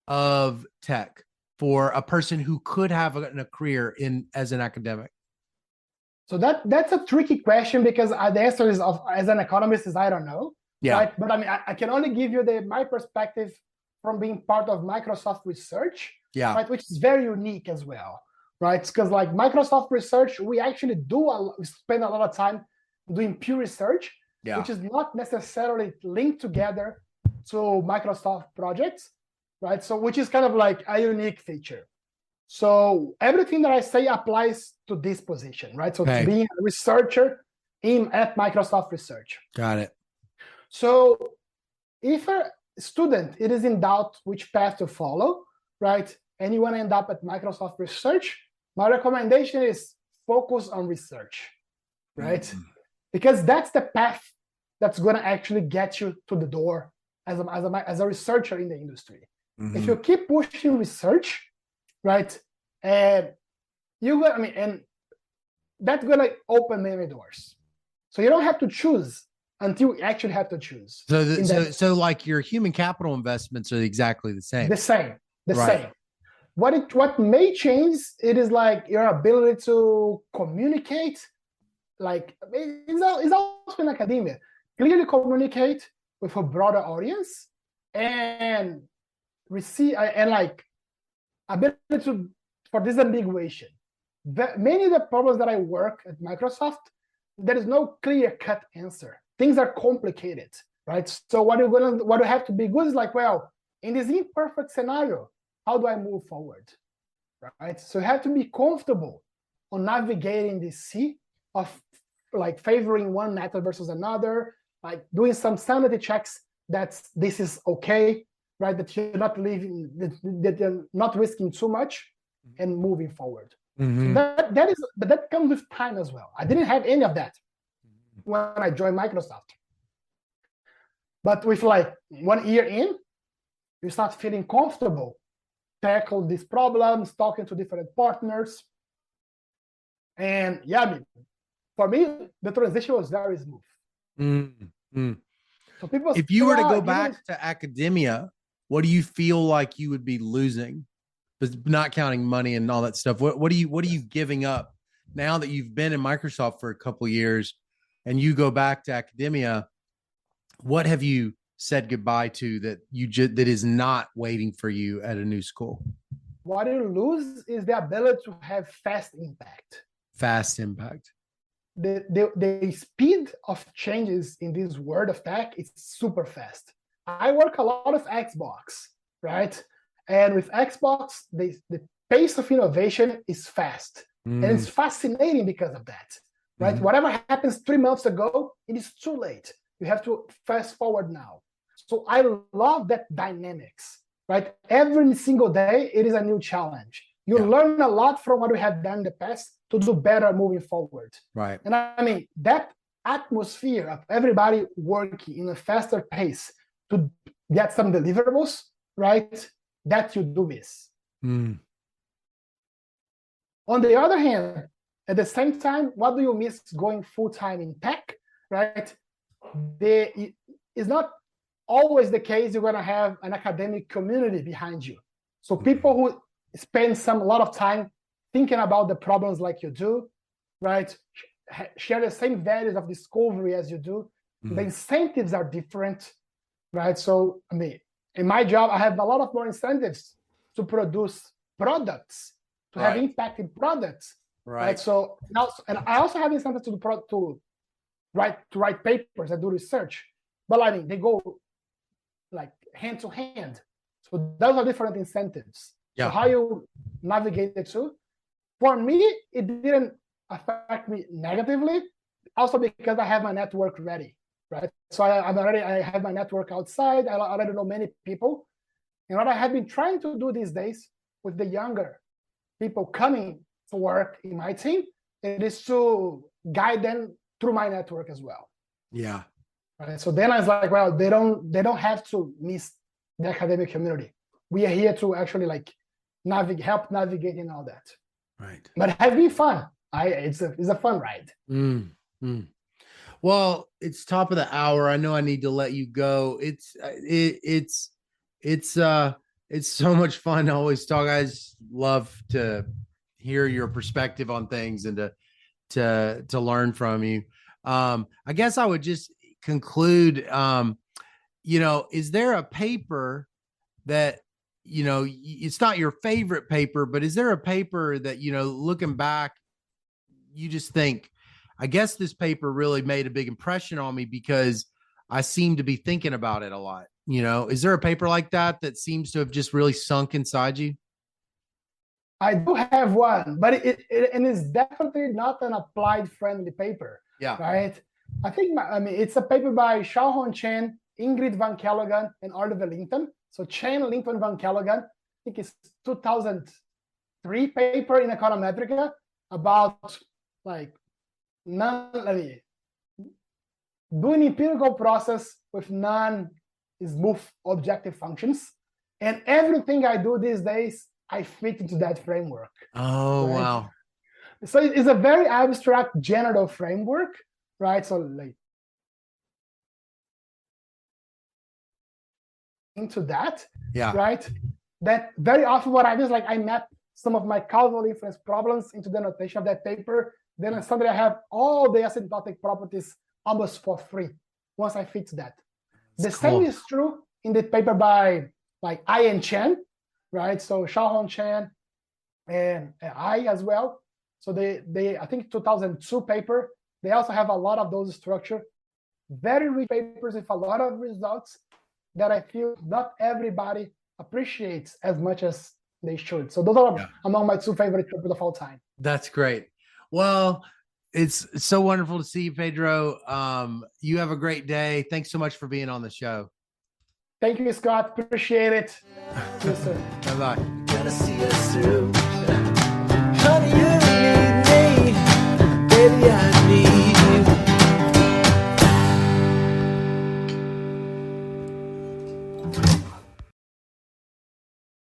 of tech for a person who could have a career in as an academic? So that's a tricky question, because the answer is, as an economist, is I don't know. Yeah. Right? But I mean, I can only give you my perspective from being part of Microsoft research, Yeah. right? Which is very unique as well, right? Because like Microsoft research, we actually we spend a lot of time doing pure research, Yeah. which is not necessarily linked together to Microsoft projects, right? So which is kind of like a unique feature. So everything that I say applies to this position, right? So to being a researcher at Microsoft Research. Got it. So if a student it is in doubt which path to follow, right, and you want to end up at Microsoft Research, my recommendation is focus on research, right? Mm-hmm. Because that's the path that's going to actually get you to the door as a researcher in the industry. Mm-hmm. If you keep pushing research, right, and and that's going to open many doors. So you don't have to choose until you actually have to choose. So like your human capital investments are exactly the same. The same. What may change, it is like your ability to communicate. Like it's also in academia, clearly communicate with a broader audience and receive and like ability to for disambiguation. Many of the problems that I work at Microsoft, there is no clear-cut answer. Things are complicated, right? So what you have to be good is like, well, in this imperfect scenario, how do I move forward, right? So you have to be comfortable on navigating the sea of like favoring one method versus another, like doing some sanity checks that this is okay, right? That you're not leaving, that you're not risking too much, and moving forward. Mm-hmm. So that comes with time as well. I didn't have any of that when I joined Microsoft. But with like 1 year in, you start feeling comfortable, tackle these problems, talking to different partners. And yeah, I mean, for me, the transition was very smooth. Mm-hmm. So people, if you were to go back to academia, what do you feel like you would be losing? Not counting money and all that stuff. What are you giving up now that you've been in Microsoft for a couple of years and you go back to academia? What have you said goodbye to that that is not waiting for you at a new school? What you lose is the ability to have fast impact. Fast impact. The speed of changes in this world of tech is super fast. I work a lot of Xbox, right? And with Xbox, the pace of innovation is fast. And it's fascinating because of that, right? Mm-hmm. Whatever happens 3 months ago, it is too late. You have to fast forward now. So I love that dynamics, right? Every single day, it is a new challenge. You learn a lot from what we have done in the past to do better moving forward. Right. And I mean, that atmosphere of everybody working in a faster pace to get some deliverables, right? That you do miss. On the other hand, at the same time, what do you miss going full-time in tech, right? It's not always the case you're going to have an academic community behind you. So people who spend a lot of time thinking about the problems like you do, right? Share the same values of discovery as you do. The incentives are different, right? So, I mean, in my job, I have a lot of more incentives to produce products, to have impact in products, right? So, and I also have incentives to write papers and do research, but I mean, they go like hand to hand. So those are different incentives. Yeah. So how you navigate the two? For me, it didn't affect me negatively, also because I have my network ready, right? So I have my network outside. I already know many people. And what I have been trying to do these days with the younger people coming to work in my team, it is to guide them through my network as well. Yeah. Right. So then I was like, well, they don't have to miss the academic community. We are here to actually like help navigating all that. Right. But it has been fun. It's a fun ride. Well, it's top of the hour. I know I need to let you go. It's so much fun to always talk. I just love to hear your perspective on things and to learn from you. I guess I would just conclude, is there a paper that, it's not your favorite paper, but is there a paper that, looking back, you just think, I guess this paper really made a big impression on me because I seem to be thinking about it a lot. Is there a paper like that seems to have just really sunk inside you? I do have one, but it is definitely not an applied friendly paper. Yeah. Right. I think, it's a paper by Xiaohong Chen, Ingrid Van Kelloggen, and Oliver Linton. So Chen, Linton, Van Kelloggen, I think it's 2003 paper in Econometrician about like doing empirical process with non-smooth objective functions. And everything I do these days, I fit into that framework. Oh, right? Wow. So it's a very abstract general framework, right? So like into that, yeah, right? That very often what I do is like I map some of my causal inference problems into the notation of that paper. Then suddenly I have all the asymptotic properties almost for free once I fit that. The same is true in the paper by like I and Chen, right? So Xiaohong Chen and I as well. So they I think 2002 paper, they also have a lot of those structure, very rich papers with a lot of results that I feel not everybody appreciates as much as they should. So those are among my two favorite papers of all time. That's great. Well, it's so wonderful to see you, Pedro. You have a great day. Thanks so much for being on the show. Thank you, Scott. Appreciate it. See you soon. Bye-bye. Gotta see us through.